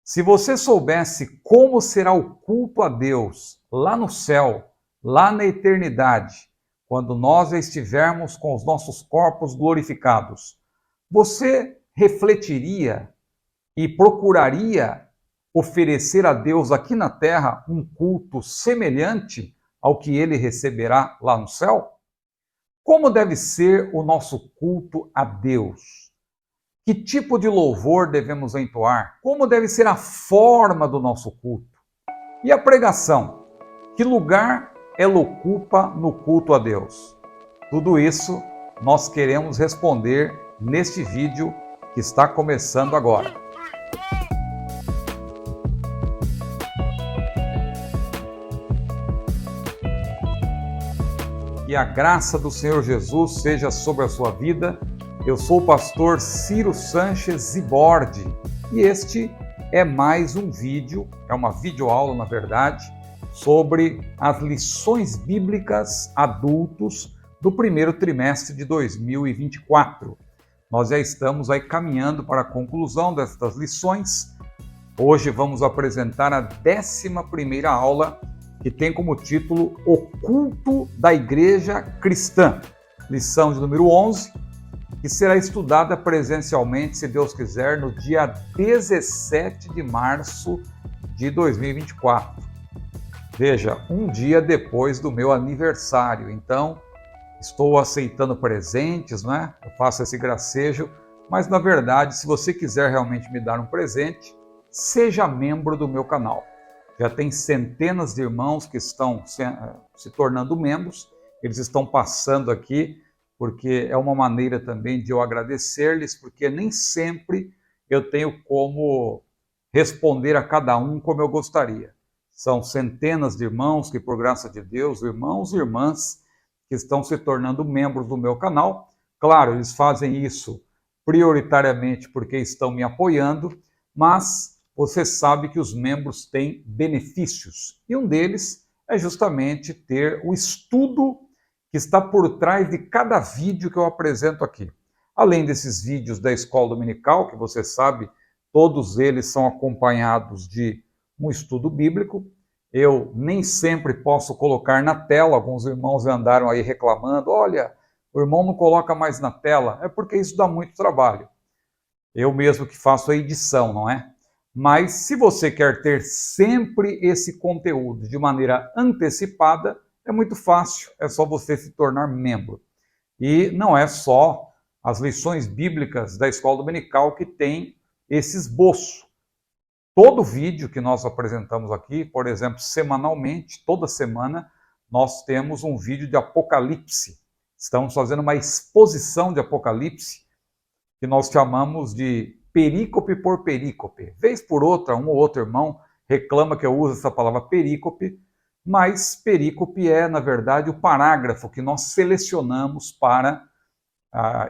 Se você soubesse como será o culto a Deus lá no céu, lá na eternidade, quando nós estivermos com os nossos corpos glorificados, você refletiria e procuraria oferecer a Deus aqui na terra um culto semelhante ao que ele receberá lá no céu? Como deve ser o nosso culto a Deus? Que tipo de louvor devemos entoar? Como deve ser a forma do nosso culto? E a pregação? Que lugar ela ocupa no culto a Deus? Tudo isso nós queremos responder neste vídeo que está começando agora. Que a graça do Senhor Jesus seja sobre a sua vida. Eu sou o pastor Ciro Sanches Zibordi e este é mais um vídeo, é uma videoaula na verdade, sobre as lições bíblicas adultos do primeiro trimestre de 2024. Nós já estamos aí caminhando para a conclusão destas lições. Hoje vamos apresentar a 11ª aula, que tem como título O Culto da Igreja Cristã, lição de número 11, que será estudada presencialmente, se Deus quiser, no dia 17 de março de 2024. Veja, um dia depois do meu aniversário, então estou aceitando presentes, né? Eu faço esse gracejo, mas na verdade, se você quiser realmente me dar um presente, seja membro do meu canal. Já tem centenas de irmãos que estão se tornando membros, eles estão passando aqui, porque é uma maneira também de eu agradecer-lhes, porque nem sempre eu tenho como responder a cada um como eu gostaria. São centenas de irmãos que, por graça de Deus, irmãos e irmãs, que estão se tornando membros do meu canal. Claro, eles fazem isso prioritariamente porque estão me apoiando, mas você sabe que os membros têm benefícios, e um deles é justamente ter o estudo que está por trás de cada vídeo que eu apresento aqui. Além desses vídeos da Escola Dominical, que você sabe, todos eles são acompanhados de um estudo bíblico. Eu nem sempre posso colocar na tela, alguns irmãos andaram aí reclamando, olha, o irmão não coloca mais na tela, é porque isso dá muito trabalho. Eu mesmo que faço a edição, não é? Mas se você quer ter sempre esse conteúdo de maneira antecipada, é muito fácil, é só você se tornar membro. E não é só as lições bíblicas da Escola Dominical que tem esse esboço. Todo vídeo que nós apresentamos aqui, por exemplo, semanalmente, toda semana, nós temos um vídeo de Apocalipse. Estamos fazendo uma exposição de Apocalipse, que nós chamamos de perícope por perícope. Vez por outra, um ou outro irmão reclama que eu uso essa palavra perícope, mas perícope é, na verdade, o parágrafo que nós selecionamos para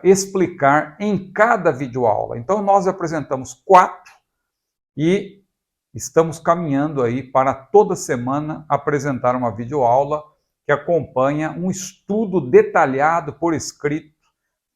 explicar em cada videoaula. Então, nós apresentamos 4 e estamos caminhando aí para toda semana apresentar uma videoaula que acompanha um estudo detalhado por escrito,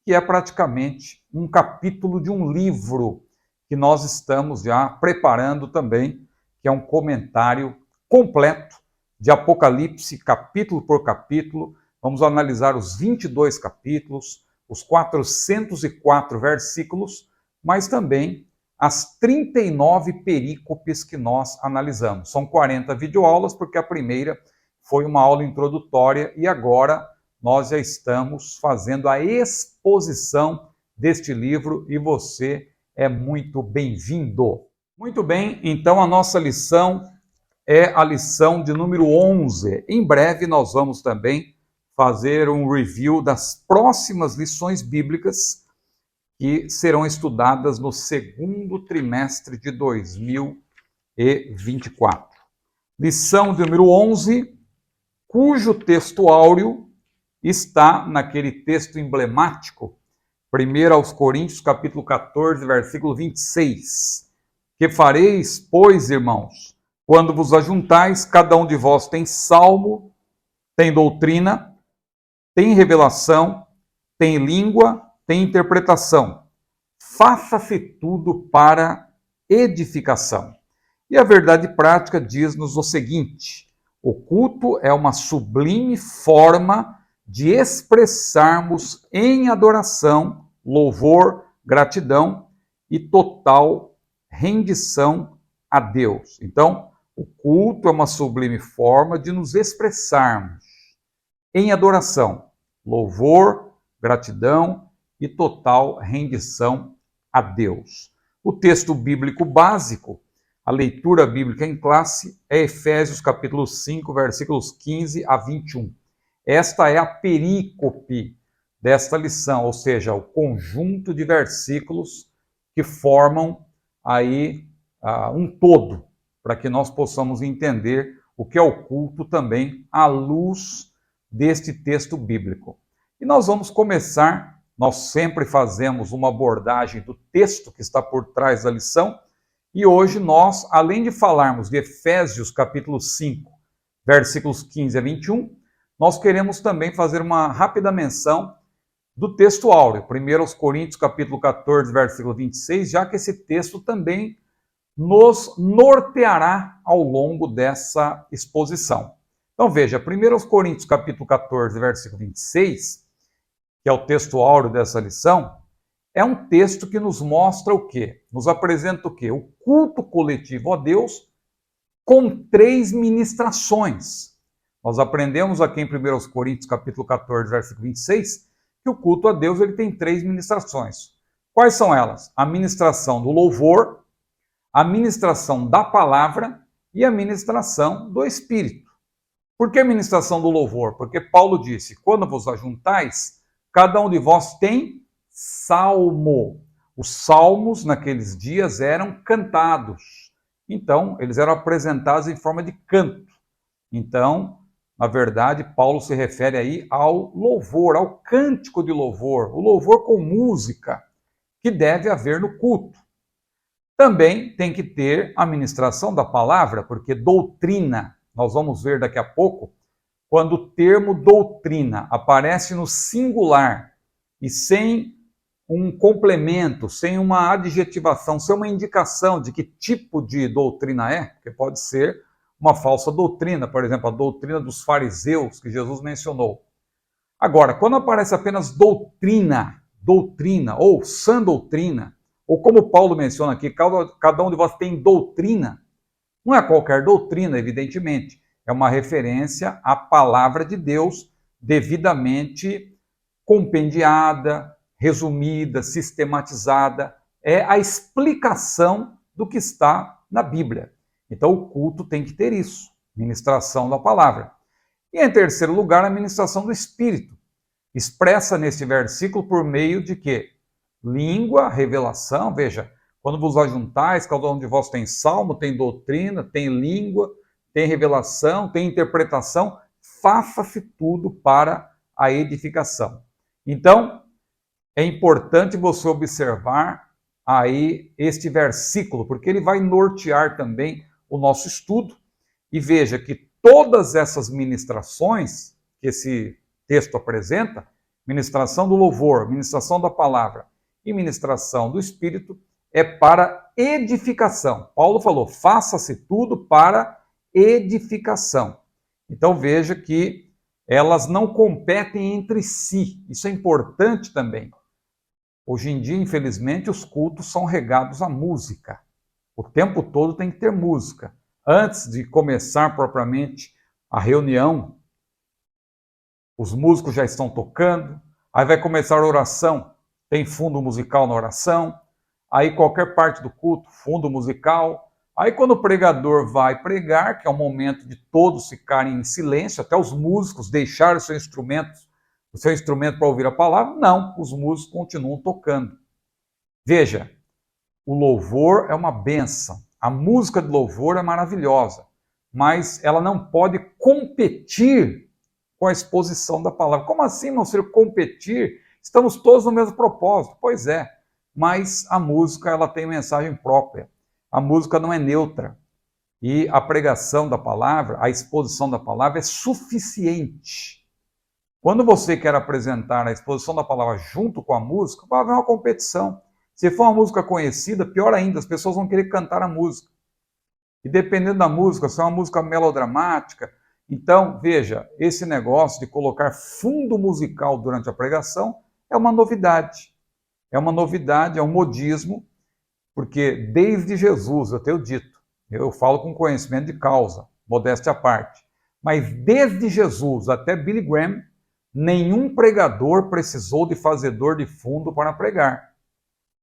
que é praticamente um capítulo de um livro que nós estamos já preparando também, que é um comentário completo de Apocalipse, capítulo por capítulo. Vamos analisar os 22 capítulos, os 404 versículos, mas também as 39 perícopes que nós analisamos. São 40 videoaulas, porque a primeira foi uma aula introdutória e agora nós já estamos fazendo a exposição deste livro e você é muito bem-vindo. Muito bem, então a nossa lição é a lição de número 11. Em breve nós vamos também fazer um review das próximas lições bíblicas que serão estudadas no segundo trimestre de 2024. Lição de número 11, cujo texto áureo está naquele texto emblemático, 1 aos Coríntios, capítulo 14, versículo 26. Que fareis, pois, irmãos, quando vos ajuntais, cada um de vós tem salmo, tem doutrina, tem revelação, tem língua, tem interpretação. Faça-se tudo para edificação. E a verdade prática diz-nos o seguinte: o culto é uma sublime forma de expressarmos em adoração, louvor, gratidão e total rendição a Deus. Então, o culto é uma sublime forma de nos expressarmos em adoração, louvor, gratidão e total rendição a Deus. O texto bíblico básico, a leitura bíblica em classe, é Efésios capítulo 5, versículos 15 a 21. Esta é a perícope desta lição, ou seja, o conjunto de versículos que formam aí um todo, para que nós possamos entender o que é o culto também à luz deste texto bíblico. E nós vamos começar, nós sempre fazemos uma abordagem do texto que está por trás da lição, e hoje nós, além de falarmos de Efésios capítulo 5, versículos 15 a 21, nós queremos também fazer uma rápida menção do texto áureo, 1 Coríntios capítulo 14, versículo 26, já que esse texto também nos norteará ao longo dessa exposição. Então veja, 1 Coríntios capítulo 14, versículo 26, que é o texto áureo dessa lição, é um texto que nos mostra o quê? Nos apresenta o quê? O culto coletivo a Deus com 3 ministrações. Nós aprendemos aqui em 1 Coríntios capítulo 14, versículo 26, que o culto a Deus ele tem 3 ministrações. Quais são elas? A ministração do louvor, a ministração da palavra e a ministração do Espírito. Por que a ministração do louvor? Porque Paulo disse, quando vos ajuntais, cada um de vós tem salmo. Os salmos naqueles dias eram cantados. Então, eles eram apresentados em forma de canto. Então, na verdade, Paulo se refere aí ao louvor, ao cântico de louvor, o louvor com música, que deve haver no culto. Também tem que ter a ministração da palavra, porque doutrina, nós vamos ver daqui a pouco, quando o termo doutrina aparece no singular e sem um complemento, sem uma adjetivação, sem uma indicação de que tipo de doutrina é, porque pode ser uma falsa doutrina, por exemplo, a doutrina dos fariseus, que Jesus mencionou. Agora, quando aparece apenas doutrina, ou sã doutrina, ou como Paulo menciona aqui, cada um de vós tem doutrina, não é qualquer doutrina, evidentemente, é uma referência à palavra de Deus devidamente compendiada, resumida, sistematizada, é a explicação do que está na Bíblia. Então o culto tem que ter isso, ministração da palavra. E em terceiro lugar, a ministração do Espírito, expressa nesse versículo por meio de quê? Língua, revelação, veja, quando vos ajuntais, cada um de vós tem salmo, tem doutrina, tem língua, tem revelação, tem interpretação, faça-se tudo para a edificação. Então, é importante você observar aí este versículo, porque ele vai nortear também o nosso estudo. E veja que todas essas ministrações que esse texto apresenta, ministração do louvor, ministração da palavra e ministração do Espírito, é para edificação. Paulo falou, faça-se tudo para edificação. Então veja que elas não competem entre si. Isso é importante também. Hoje em dia, infelizmente, os cultos são regados à música. O tempo todo tem que ter música. Antes de começar propriamente a reunião, os músicos já estão tocando, aí vai começar a oração, tem fundo musical na oração, aí qualquer parte do culto, fundo musical. Aí quando o pregador vai pregar, que é o momento de todos ficarem em silêncio, até os músicos deixarem o seu instrumento para ouvir a palavra, não, os músicos continuam tocando. Veja, o louvor é uma bênção, a música de louvor é maravilhosa, mas ela não pode competir com a exposição da palavra. Como assim não ser competir? Estamos todos no mesmo propósito. Pois é, mas a música ela tem mensagem própria. A música não é neutra. E a pregação da palavra, a exposição da palavra é suficiente. Quando você quer apresentar a exposição da palavra junto com a música, vai haver uma competição. Se for uma música conhecida, pior ainda, as pessoas vão querer cantar a música. E dependendo da música, se é uma música melodramática, então, veja, esse negócio de colocar fundo musical durante a pregação é uma novidade. É uma novidade, é um modismo, porque desde Jesus, eu tenho dito, eu falo com conhecimento de causa, modéstia à parte, mas desde Jesus até Billy Graham, nenhum pregador precisou de fazedor de fundo para pregar.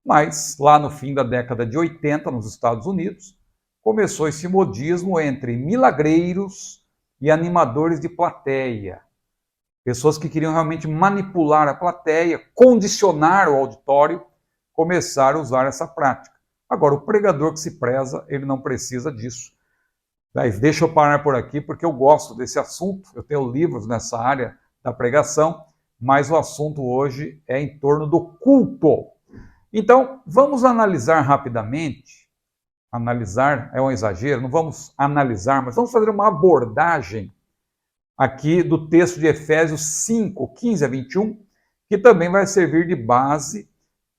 Mas, lá no fim da década de 80, nos Estados Unidos, começou esse modismo entre milagreiros e animadores de plateia. Pessoas que queriam realmente manipular a plateia, condicionar o auditório, começaram a usar essa prática. Agora, o pregador que se preza, ele não precisa disso. Mas deixa eu parar por aqui, porque eu gosto desse assunto. Eu tenho livros nessa área da pregação, mas o assunto hoje é em torno do culto. Então, vamos analisar rapidamente. Analisar é um exagero, não vamos analisar, mas vamos fazer uma abordagem aqui do texto de Efésios 5, 15 a 21, que também vai servir de base.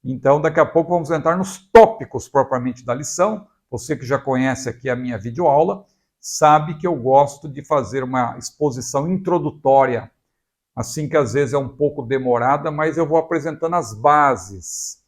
Então, daqui a pouco vamos entrar nos tópicos propriamente da lição. Você que já conhece aqui a minha videoaula, sabe que eu gosto de fazer uma exposição introdutória, assim que às vezes é um pouco demorada, mas eu vou apresentando as bases.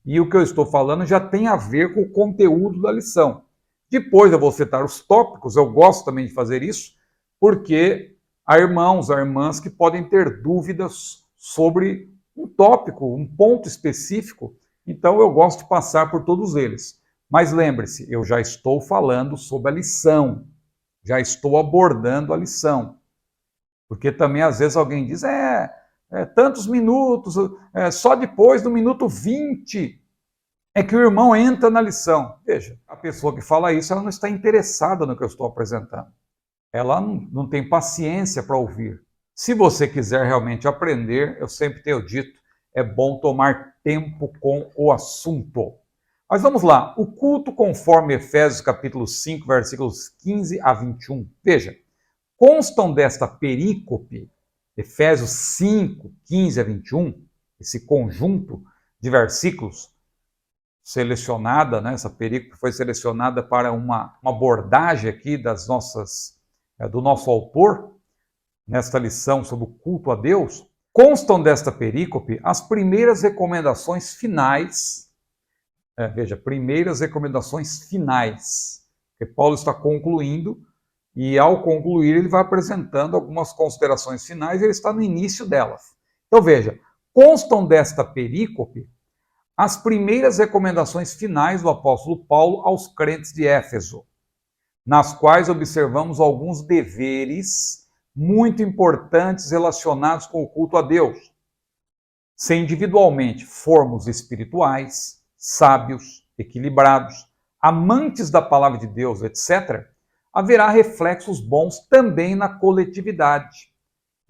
E o que eu estou falando já tem a ver com o conteúdo da lição. Depois eu vou citar os tópicos, eu gosto também de fazer isso, porque há irmãos, há irmãs que podem ter dúvidas sobre um tópico, um ponto específico, então eu gosto de passar por todos eles. Mas lembre-se, eu já estou falando sobre a lição, já estou abordando a lição. Porque também às vezes alguém diz, tantos minutos, só depois do minuto 20 é que o irmão entra na lição. Veja, a pessoa que fala isso, ela não está interessada no que eu estou apresentando. Ela não tem paciência para ouvir. Se você quiser realmente aprender, eu sempre tenho dito, é bom tomar tempo com o assunto. Mas vamos lá, o culto conforme Efésios capítulo 5, versículos 15 a 21. Veja, constam desta perícope, Efésios 5, 15 a 21, esse conjunto de versículos selecionada, né, essa perícope foi selecionada para uma abordagem aqui do nosso autor, nesta lição sobre o culto a Deus. Constam desta perícope as primeiras recomendações finais, primeiras recomendações finais, que Paulo está concluindo, e ao concluir ele vai apresentando algumas considerações finais, e ele está no início delas. Então veja, constam desta perícope as primeiras recomendações finais do apóstolo Paulo aos crentes de Éfeso, nas quais observamos alguns deveres muito importantes relacionados com o culto a Deus. Se individualmente formos espirituais, sábios, equilibrados, amantes da palavra de Deus, etc., haverá reflexos bons também na coletividade.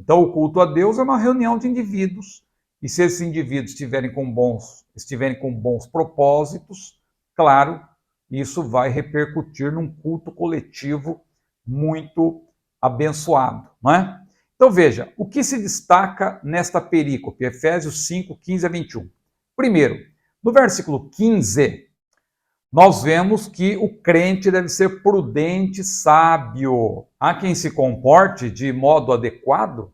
Então, o culto a Deus é uma reunião de indivíduos, e se esses indivíduos estiverem com bons propósitos, claro, isso vai repercutir num culto coletivo muito abençoado, não é? Então veja, o que se destaca nesta perícope, Efésios 5, 15 a 21. Primeiro, no versículo 15, nós vemos que o crente deve ser prudente, sábio. Há quem se comporte de modo adequado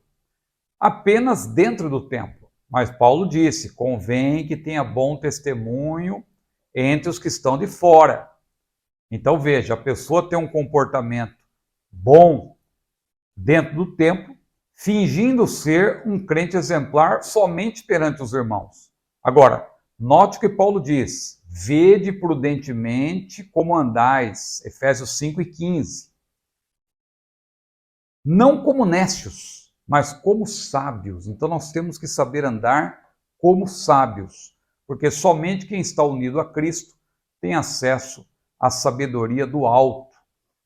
apenas dentro do templo. Mas Paulo disse, convém que tenha bom testemunho entre os que estão de fora. Então veja, a pessoa tem um comportamento bom dentro do templo, fingindo ser um crente exemplar somente perante os irmãos. Agora, note o que Paulo diz, vede prudentemente como andais, Efésios 5 e 15. Não como nécios, mas como sábios. Então nós temos que saber andar como sábios, porque somente quem está unido a Cristo tem acesso à sabedoria do alto,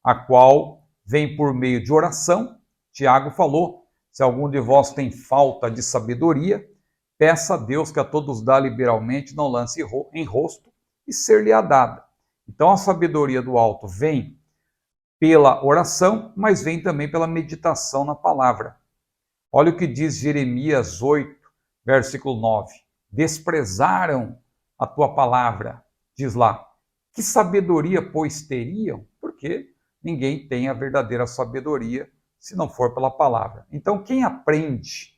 a qual vem por meio de oração. Tiago falou, se algum de vós tem falta de sabedoria, peça a Deus que a todos dá liberalmente, não lance em rosto, e ser-lhe-á dada. Então a sabedoria do alto vem pela oração, mas vem também pela meditação na palavra. Olha o que diz Jeremias 8, versículo 9. Desprezaram a tua palavra, diz lá. Que sabedoria, pois, teriam? Por porque ninguém tem a verdadeira sabedoria se não for pela palavra. Então, quem aprende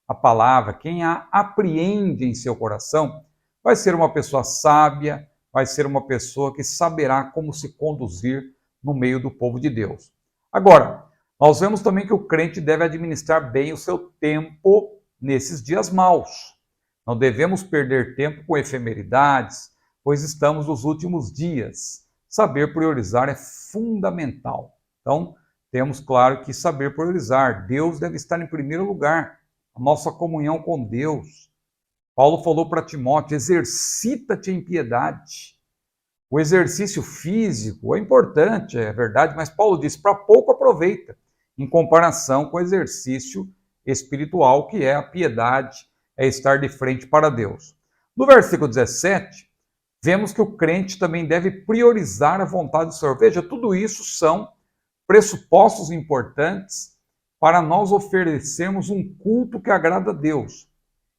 a palavra, quem a apreende em seu coração, vai ser uma pessoa sábia, vai ser uma pessoa que saberá como se conduzir no meio do povo de Deus. Agora, nós vemos também que o crente deve administrar bem o seu tempo nesses dias maus. Não devemos perder tempo com efemeridades, pois estamos nos últimos dias. Saber priorizar é fundamental. Então, temos, claro, que saber priorizar. Deus deve estar em primeiro lugar. A nossa comunhão com Deus. Paulo falou para Timóteo, exercita-te em piedade. O exercício físico é importante, é verdade, mas Paulo diz, para pouco aproveita, em comparação com o exercício espiritual, que é a piedade, é estar de frente para Deus. No versículo 17, vemos que o crente também deve priorizar a vontade do Senhor. Veja, tudo isso são pressupostos importantes para nós oferecermos um culto que agrada a Deus.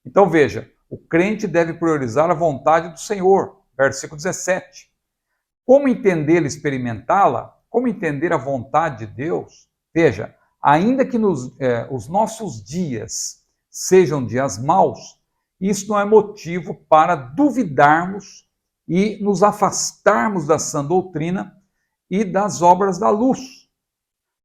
Então veja, o crente deve priorizar a vontade do Senhor, versículo 17. Como entendê-la e experimentá-la? Como entender a vontade de Deus? Veja, ainda que os nossos dias sejam dias maus, isso não é motivo para duvidarmos e nos afastarmos da sã doutrina e das obras da luz.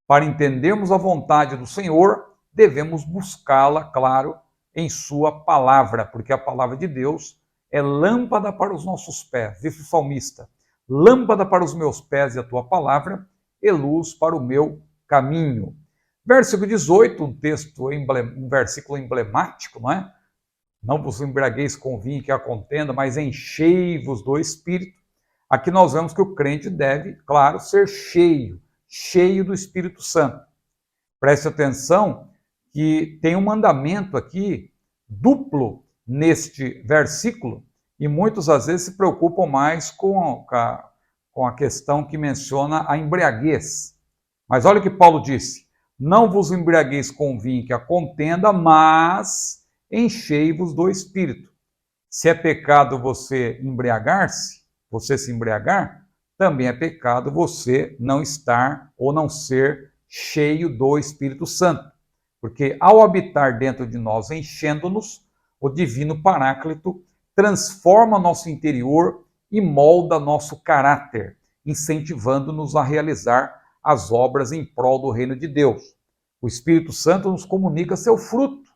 Para entendermos a vontade do Senhor, devemos buscá-la, claro, em sua palavra, porque a palavra de Deus é lâmpada para os nossos pés, diz o salmista, lâmpada para os meus pés e a tua palavra, e luz para o meu caminho. Versículo 18, um versículo emblemático, não é? Não vos embriagueis com vinho que a contenda, mas enchei-vos do Espírito. Aqui nós vemos que o crente deve, claro, ser cheio do Espírito Santo. Preste atenção que tem um mandamento aqui duplo neste versículo e muitos às vezes se preocupam mais com a questão que menciona a embriaguez. Mas olha o que Paulo disse, não vos embriagueis com vinho que a contenda, mas enchei-vos do Espírito. Se é pecado você embriagar-se, você se embriagar, também é pecado você não estar ou não ser cheio do Espírito Santo. Porque ao habitar dentro de nós, enchendo-nos, o Divino Paráclito transforma nosso interior e molda nosso caráter, incentivando-nos a realizar as obras em prol do reino de Deus. O Espírito Santo nos comunica seu fruto,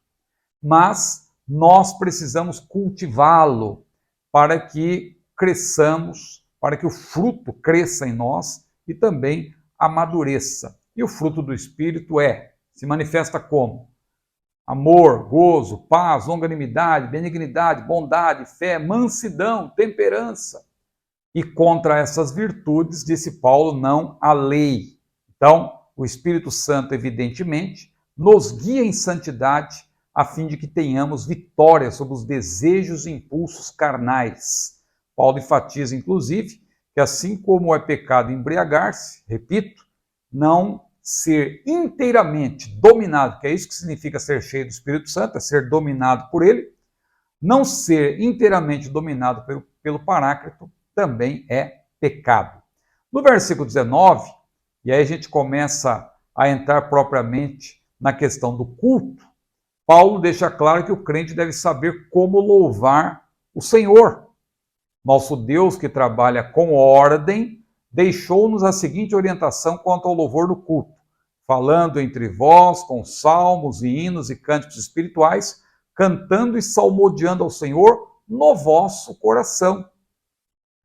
mas nós precisamos cultivá-lo para que cresçamos, para que o fruto cresça em nós e também amadureça. E o fruto do Espírito se manifesta como? Amor, gozo, paz, longanimidade, benignidade, bondade, fé, mansidão, temperança. E contra essas virtudes, disse Paulo, não há lei. Então, o Espírito Santo, evidentemente, nos guia em santidade, a fim de que tenhamos vitória sobre os desejos e impulsos carnais. Paulo enfatiza, inclusive, que assim como é pecado embriagar-se, repito, não ser inteiramente dominado, que é isso que significa ser cheio do Espírito Santo, é ser dominado por ele, não ser inteiramente dominado pelo Paráclito também é pecado. No versículo 19, e aí a gente começa a entrar propriamente na questão do culto, Paulo deixa claro que o crente deve saber como louvar o Senhor. Nosso Deus, que trabalha com ordem, deixou-nos a seguinte orientação quanto ao louvor do culto, falando entre vós com salmos e hinos e cânticos espirituais, cantando e salmodiando ao Senhor no vosso coração.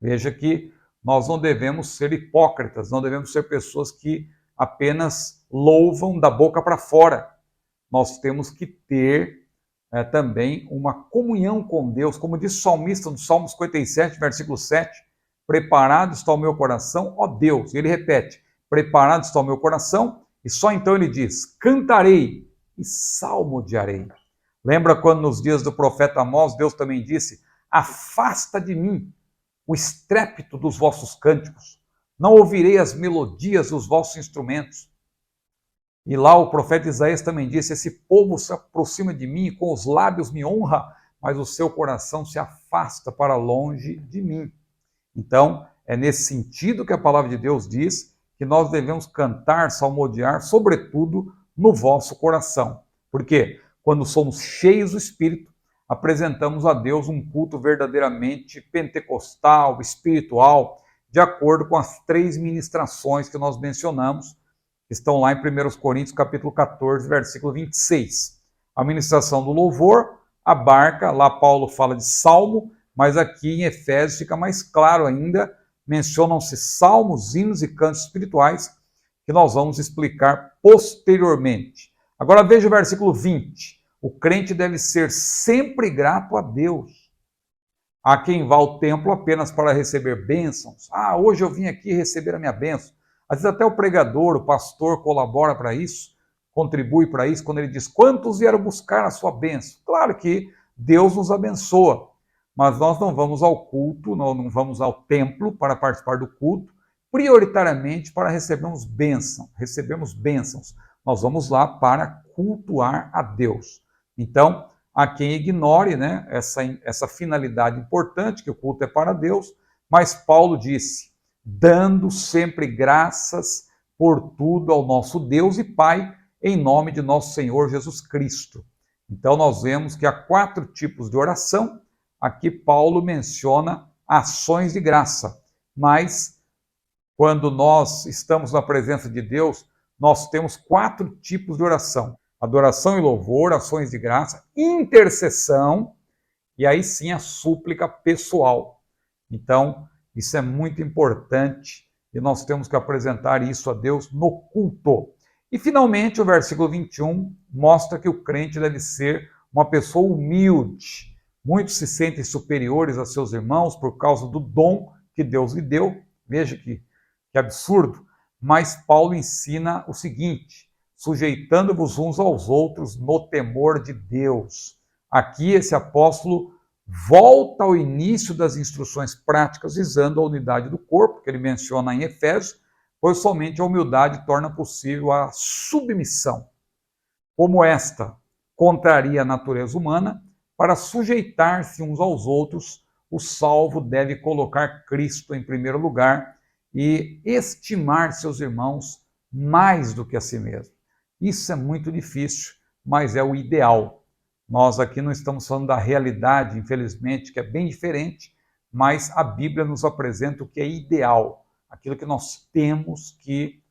Veja que nós não devemos ser hipócritas, não devemos ser pessoas que apenas louvam da boca para fora. Nós temos que ter também uma comunhão com Deus, como diz o salmista no Salmo 57, versículo 7, preparado está o meu coração, ó Deus. Ele repete, preparado está o meu coração, e só então ele diz, cantarei e salmodiarei. Lembra quando nos dias do profeta Amós, Deus também disse, afasta de mim o estrépito dos vossos cânticos, não ouvirei as melodias dos vossos instrumentos. E lá o profeta Isaías também disse, esse povo se aproxima de mim, com os lábios me honra, mas o seu coração se afasta para longe de mim. Então, é nesse sentido que a palavra de Deus diz que nós devemos cantar, salmodiar, sobretudo no vosso coração. Por quê? Quando somos cheios do Espírito, apresentamos a Deus um culto verdadeiramente pentecostal, espiritual, de acordo com as 3 ministrações que nós mencionamos, que estão lá em 1 Coríntios capítulo 14, versículo 26. A ministração do louvor abarca, lá Paulo fala de salmo, mas aqui em Efésios fica mais claro ainda, mencionam-se salmos, hinos e cantos espirituais, que nós vamos explicar posteriormente. Agora veja o versículo 20. O crente deve ser sempre grato a Deus. Há quem vá ao templo apenas para receber bênçãos. Hoje eu vim aqui receber a minha bênção. Às vezes até o pregador, o pastor colabora para isso, contribui para isso, quando ele diz, quantos vieram buscar a sua bênção? Claro que Deus nos abençoa, mas nós não vamos ao culto, não vamos ao templo para participar do culto, prioritariamente para recebermos bênçãos. Nós vamos lá para cultuar a Deus. Então, há quem ignore, né, essa finalidade importante, que o culto é para Deus, mas Paulo disse, dando sempre graças por tudo ao nosso Deus e Pai, em nome de nosso Senhor Jesus Cristo. Então nós vemos que há 4 tipos de oração. Aqui Paulo menciona ações de graça, mas quando nós estamos na presença de Deus, nós temos 4 tipos de oração. Adoração e louvor, ações de graça, intercessão e aí sim a súplica pessoal. Então, isso é muito importante e nós temos que apresentar isso a Deus no culto. E finalmente o versículo 21 mostra que o crente deve ser uma pessoa humilde. Muitos se sentem superiores a seus irmãos por causa do dom que Deus lhe deu. Veja que absurdo. Mas Paulo ensina o seguinte, sujeitando-vos uns aos outros no temor de Deus. Aqui esse apóstolo volta ao início das instruções práticas visando a unidade do corpo, que ele menciona em Efésios, pois somente a humildade torna possível a submissão. Como esta contraria a natureza humana, para sujeitar-se uns aos outros, o salvo deve colocar Cristo em primeiro lugar e estimar seus irmãos mais do que a si mesmo. Isso é muito difícil, mas é o ideal. Nós aqui não estamos falando da realidade, infelizmente, que é bem diferente, mas a Bíblia nos apresenta o que é ideal, aquilo que nós temos que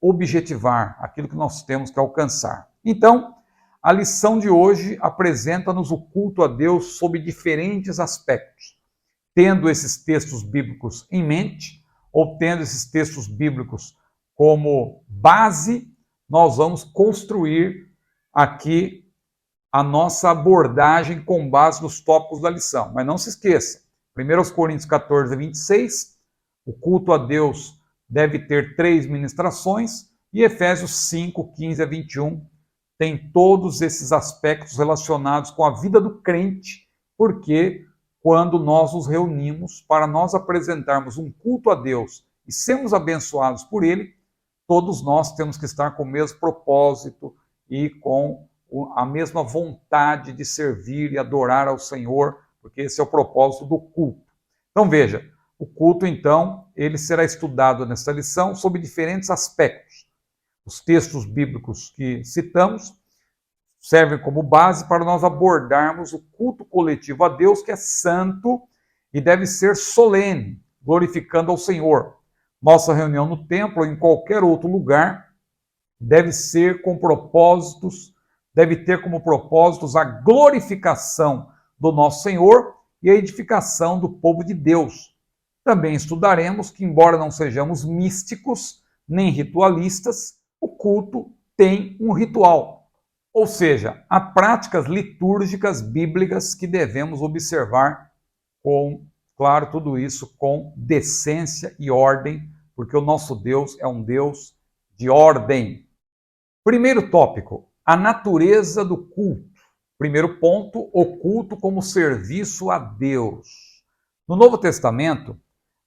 objetivar, aquilo que nós temos que alcançar. Então, a lição de hoje apresenta-nos o culto a Deus sob diferentes aspectos. Tendo esses textos bíblicos em mente, ou tendo esses textos bíblicos como base, nós vamos construir aqui a nossa abordagem com base nos tópicos da lição. Mas não se esqueça, 1 Coríntios 14, 26, o culto a Deus deve ter 3 ministrações, e Efésios 5, 15 a 21 tem todos esses aspectos relacionados com a vida do crente, porque quando nós nos reunimos para nós apresentarmos um culto a Deus e sermos abençoados por Ele, todos nós temos que estar com o mesmo propósito e com a mesma vontade de servir e adorar ao Senhor, porque esse é o propósito do culto. Então veja, o culto então, ele será estudado nesta lição sob diferentes aspectos. Os textos bíblicos que citamos servem como base para nós abordarmos o culto coletivo a Deus, que é santo e deve ser solene, glorificando ao Senhor. Nossa reunião no templo ou em qualquer outro lugar deve ser com propósitos, deve ter como propósitos a glorificação do nosso Senhor e a edificação do povo de Deus. Também estudaremos que, embora não sejamos místicos nem ritualistas, o culto tem um ritual. Ou seja, há práticas litúrgicas bíblicas que devemos observar com, claro, tudo isso com decência e ordem, porque o nosso Deus é um Deus de ordem. Primeiro tópico, a natureza do culto. Primeiro ponto, o culto como serviço a Deus. No Novo Testamento,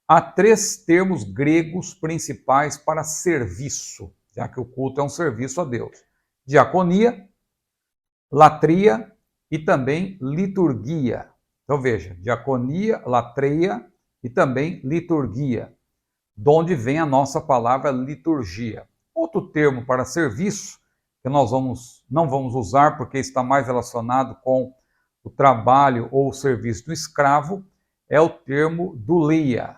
há 3 termos gregos principais para serviço, já que o culto é um serviço a Deus. Diaconia, latria e também liturgia. Então veja, diaconia, latria e também liturgia. de onde vem a nossa palavra liturgia. Outro termo para serviço, que nós não vamos usar porque está mais relacionado com o trabalho ou o serviço do escravo, é o termo doulia,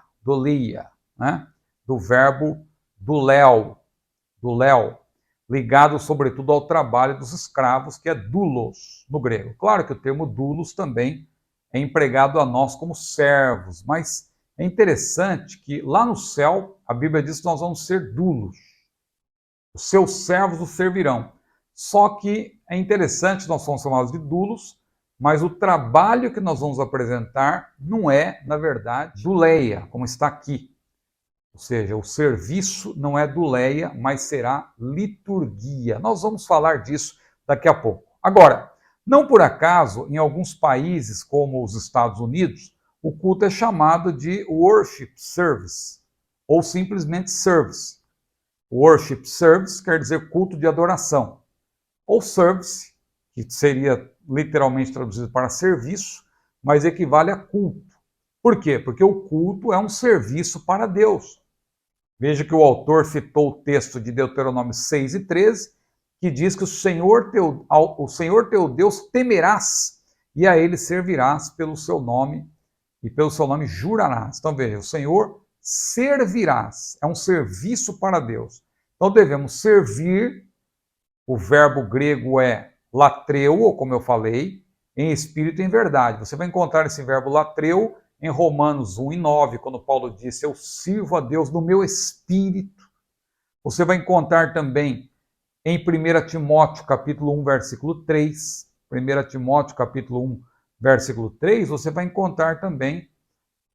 né? Do verbo douléu, ligado sobretudo ao trabalho dos escravos, que é doulos no grego. Claro que o termo doulos também é empregado a nós como servos, mas é interessante que lá no céu a Bíblia diz que nós vamos ser doulos. Os seus servos o servirão. Só que é interessante, nós somos chamados de doulos, mas o trabalho que nós vamos apresentar não é, na verdade, douleia, como está aqui. Ou seja, o serviço não é douleia, mas será liturgia. Nós vamos falar disso daqui a pouco. Agora, não por acaso, em alguns países, como os Estados Unidos, o culto é chamado de worship service, ou simplesmente service. Worship service quer dizer culto de adoração. Ou service, que seria literalmente traduzido para serviço, mas equivale a culto. Por quê? Porque o culto é um serviço para Deus. Veja que o autor citou o texto de Deuteronômio 6 e 13, que diz que o Senhor teu Deus temerás, e a ele servirás pelo seu nome, e pelo seu nome jurarás. Então veja, o Senhor servirás, é um serviço para Deus. Então devemos servir, o verbo grego é latreu, como eu falei, em espírito e em verdade. Você vai encontrar esse verbo latreu em Romanos 1 e 9, quando Paulo disse, eu sirvo a Deus no meu espírito. Você vai encontrar também em 1 Timóteo capítulo 1, versículo 3. 1 Timóteo capítulo 1, versículo 3, você vai encontrar também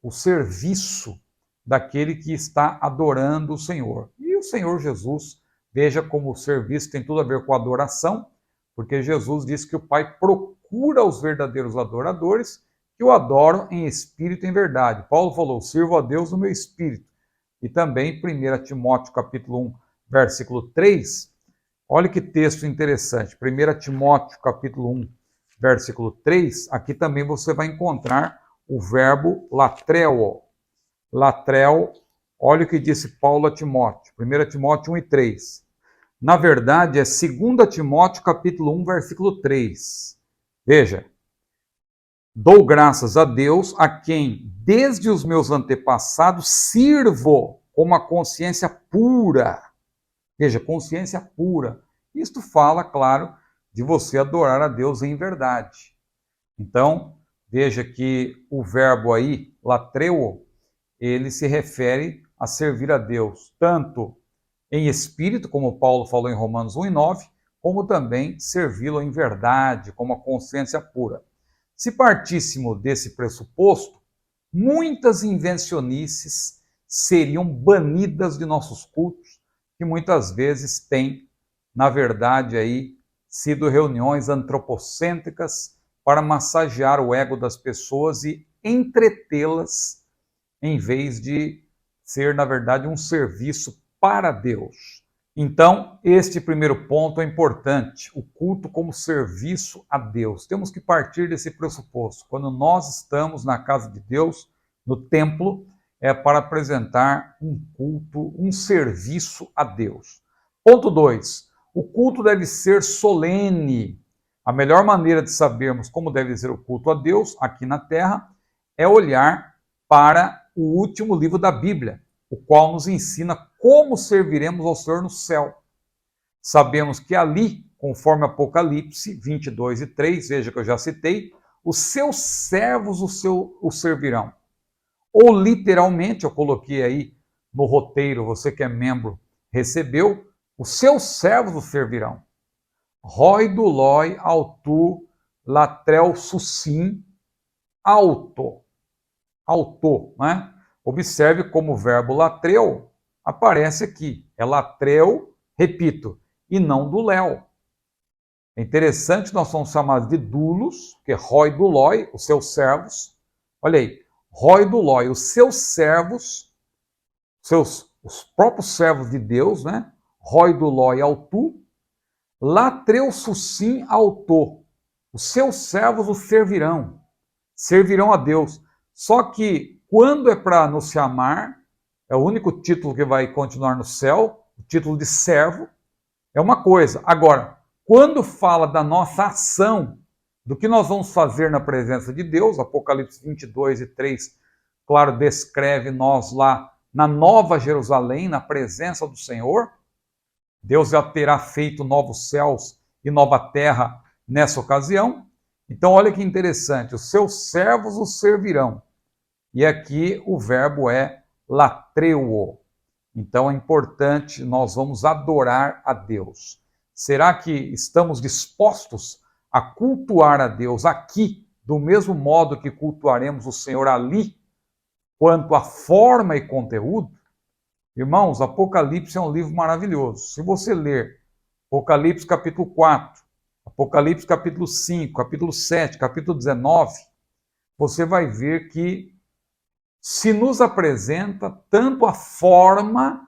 o serviço daquele que está adorando o Senhor. E o Senhor Jesus, veja como o serviço tem tudo a ver com a adoração, porque Jesus disse que o Pai procura os verdadeiros adoradores que o adoram em espírito e em verdade. Paulo falou, sirvo a Deus no meu espírito. E também 1 Timóteo capítulo 1, versículo 3, olha que texto interessante. 1 Timóteo capítulo 1, versículo 3, aqui também você vai encontrar o verbo latreo. Latreo, olha o que disse Paulo a Timóteo. 1 Timóteo 1 e 3. Na verdade, é 2 Timóteo capítulo 1, versículo 3. Veja, dou graças a Deus, a quem, desde os meus antepassados, sirvo com uma consciência pura. Veja, consciência pura. Isto fala, claro, de você adorar a Deus em verdade. Então, veja que o verbo aí, latreu, ele se refere a servir a Deus, tanto em espírito, como Paulo falou em Romanos 1 e 9, como também servi-lo em verdade, com uma consciência pura. Se partíssemos desse pressuposto, muitas invencionices seriam banidas de nossos cultos, que muitas vezes têm, na verdade, aí, sido reuniões antropocêntricas para massagear o ego das pessoas e entretê-las, em vez de ser, na verdade, um serviço para Deus. Então, este primeiro ponto é importante, o culto como serviço a Deus. Temos que partir desse pressuposto. Quando nós estamos na casa de Deus, no templo, é para apresentar um culto, um serviço a Deus. Ponto 2. O culto deve ser solene. A melhor maneira de sabermos como deve ser o culto a Deus aqui na terra é olhar para o último livro da Bíblia, o qual nos ensina como serviremos ao Senhor no céu. Sabemos que ali, conforme Apocalipse 22 e 3, veja que eu já citei, os seus servos o servirão. Ou literalmente, eu coloquei aí no roteiro, você que é membro recebeu, os seus servos o servirão. Roi do loi autu latrel sussim auto, né? Observe como o verbo latreu aparece aqui. É latreu, repito, e não do léu. É interessante, nós somos chamados de doulos, que é roi do loi, os seus servos. Olha aí, roi do loi, os seus servos, os próprios servos de Deus, né? Roi do loi autu, latreu sussim auto. Os seus servos o servirão a Deus. Só que quando é para nos chamar, é o único título que vai continuar no céu, o título de servo, é uma coisa. Agora, quando fala da nossa ação, do que nós vamos fazer na presença de Deus, Apocalipse 22 e 3, claro, descreve nós lá na Nova Jerusalém, na presença do Senhor. Deus já terá feito novos céus e nova terra nessa ocasião. Então, olha que interessante, os seus servos os servirão. E aqui o verbo é latreuo. Então é importante, nós vamos adorar a Deus. Será que estamos dispostos a cultuar a Deus aqui, do mesmo modo que cultuaremos o Senhor ali, quanto à forma e conteúdo? Irmãos, Apocalipse é um livro maravilhoso. Se você ler Apocalipse capítulo 4, Apocalipse capítulo 5, capítulo 7, capítulo 19, você vai ver que se nos apresenta tanto a forma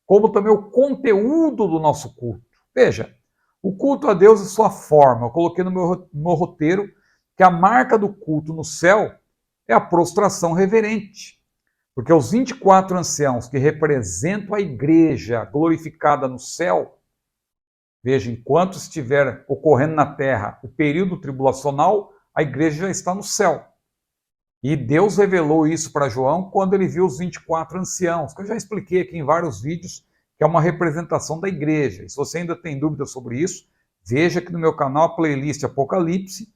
como também o conteúdo do nosso culto. Veja, o culto a Deus é sua forma. Eu coloquei no meu roteiro que a marca do culto no céu é a prostração reverente. Porque os 24 anciãos que representam a igreja glorificada no céu, veja, enquanto estiver ocorrendo na terra o período tribulacional, a igreja já está no céu. E Deus revelou isso para João quando ele viu os 24 anciãos, que eu já expliquei aqui em vários vídeos, que é uma representação da igreja. E se você ainda tem dúvidas sobre isso, veja aqui no meu canal a playlist Apocalipse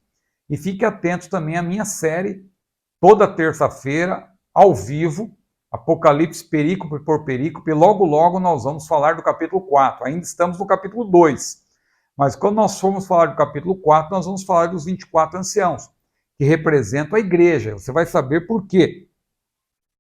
e fique atento também à minha série, toda terça-feira, ao vivo, Apocalipse perícope por perícope, e logo logo nós vamos falar do capítulo 4. Ainda estamos no capítulo 2. Mas quando nós formos falar do capítulo 4, nós vamos falar dos 24 anciãos, que representam a igreja. Você vai saber por quê.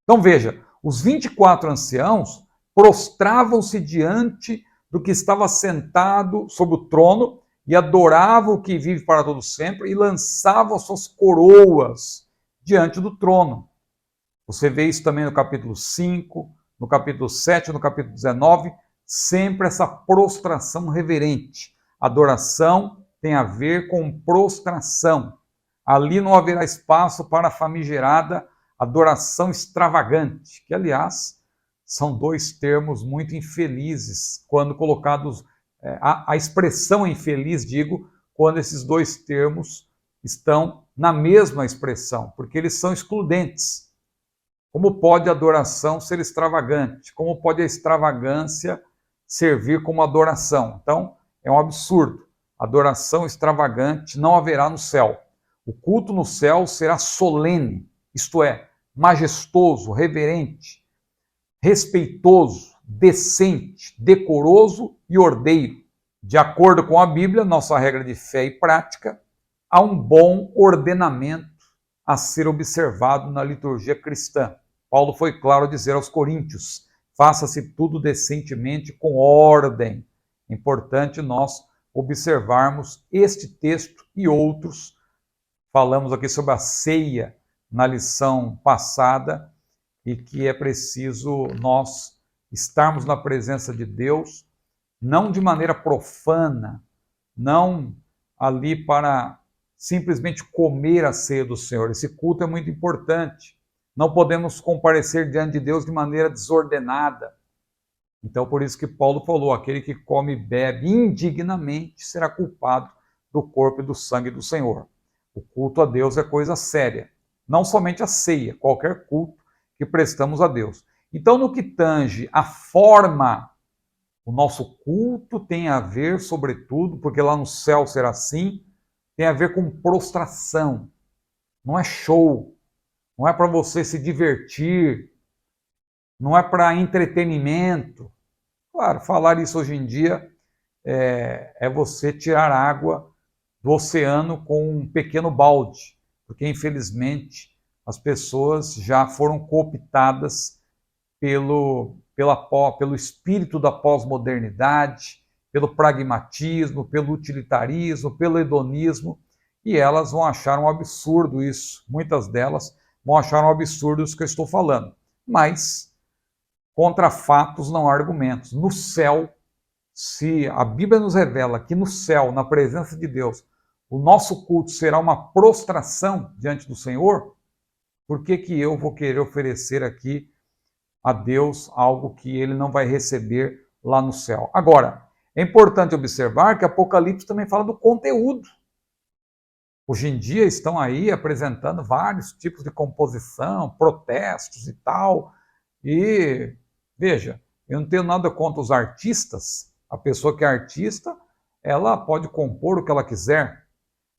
Então veja, os 24 anciãos prostravam-se diante do que estava sentado sobre o trono e adoravam o que vive para todo sempre e lançavam suas coroas diante do trono. Você vê isso também no capítulo 5, no capítulo 7, no capítulo 19, sempre essa prostração reverente. Adoração tem a ver com prostração. Ali não haverá espaço para a famigerada adoração extravagante, que, aliás, são dois termos muito infelizes, quando colocados, a expressão é infeliz, digo, quando esses dois termos estão na mesma expressão, porque eles são excludentes. Como pode a adoração ser extravagante? Como pode a extravagância servir como adoração? Então, é um absurdo. Adoração extravagante não haverá no céu. O culto no céu será solene, isto é, majestoso, reverente, respeitoso, decente, decoroso e ordeiro. De acordo com a Bíblia, nossa regra de fé e prática, há um bom ordenamento a ser observado na liturgia cristã. Paulo foi claro a dizer aos coríntios, faça-se tudo decentemente, com ordem. É importante nós observarmos este texto e outros. Falamos aqui sobre a ceia na lição passada e que é preciso nós estarmos na presença de Deus, não de maneira profana, não ali para simplesmente comer a ceia do Senhor. Esse culto é muito importante. Não podemos comparecer diante de Deus de maneira desordenada. Então, por isso que Paulo falou, aquele que come e bebe indignamente será culpado do corpo e do sangue do Senhor. O culto a Deus é coisa séria. Não somente a ceia, qualquer culto que prestamos a Deus. Então, no que tange a forma, o nosso culto tem a ver, sobretudo, porque lá no céu será assim, tem a ver com prostração. Não é show, não é para você se divertir, não é para entretenimento. Claro, falar isso hoje em dia é você tirar água do oceano com um pequeno balde, porque infelizmente as pessoas já foram cooptadas pelo espírito da pós-modernidade, pelo pragmatismo, pelo utilitarismo, pelo hedonismo, e elas vão achar um absurdo isso. Muitas delas vão achar um absurdo isso que eu estou falando. Mas, contra fatos não há argumentos. No céu, se a Bíblia nos revela que no céu, na presença de Deus, o nosso culto será uma prostração diante do Senhor, por que eu vou querer oferecer aqui a Deus algo que ele não vai receber lá no céu. Agora, é importante observar que Apocalipse também fala do conteúdo. Hoje em dia estão aí apresentando vários tipos de composição, protestos e tal. E veja, eu não tenho nada contra os artistas. A pessoa que é artista, ela pode compor o que ela quiser.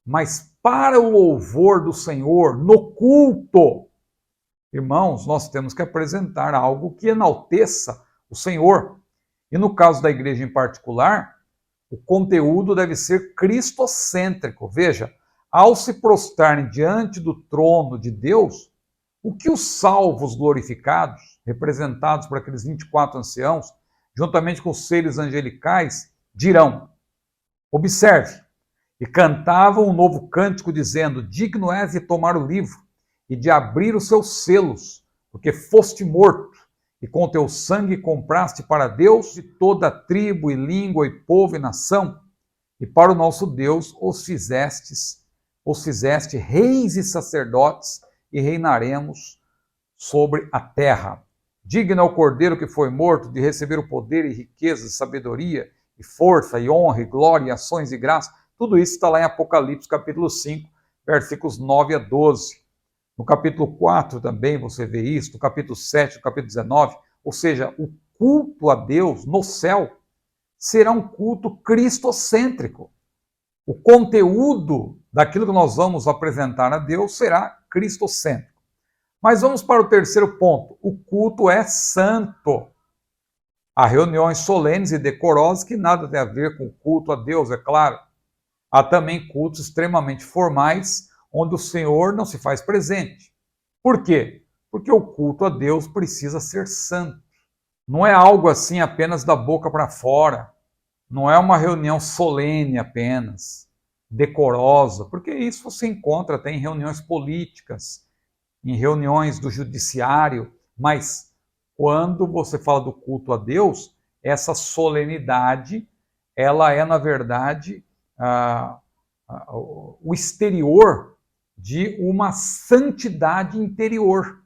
Mas para o louvor do Senhor, no culto, irmãos, nós temos que apresentar algo que enalteça o Senhor. E no caso da igreja em particular, o conteúdo deve ser cristocêntrico. Veja, ao se prostrarem diante do trono de Deus, o que os salvos glorificados, representados por aqueles 24 anciãos, juntamente com os seres angelicais, dirão? Observe, e cantavam um novo cântico, dizendo: digno és de tomar o livro e de abrir os seus selos, porque foste morto, e com teu sangue compraste para Deus de toda tribo e língua e povo e nação, e para o nosso Deus os fizeste reis e sacerdotes, e reinaremos sobre a terra. Digno é o Cordeiro que foi morto de receber o poder e riqueza, e sabedoria, e força, e honra, e glória, e ações de graça. Tudo isso está lá em Apocalipse, capítulo 5, versículos 9 a 12. No capítulo 4 também você vê isso, no capítulo 7, no capítulo 19. Ou seja, o culto a Deus no céu será um culto cristocêntrico. O conteúdo daquilo que nós vamos apresentar a Deus será cristocêntrico. Mas vamos para o terceiro ponto. O culto é santo. Há reuniões solenes e decorosas que nada tem a ver com o culto a Deus, é claro. Há também cultos extremamente formais, onde o Senhor não se faz presente. Por quê? Porque o culto a Deus precisa ser santo. Não é algo assim apenas da boca para fora. Não é uma reunião solene apenas, decorosa, porque isso você encontra até em reuniões políticas, em reuniões do judiciário, mas quando você fala do culto a Deus, essa solenidade, ela é, na verdade, o exterior de uma santidade interior,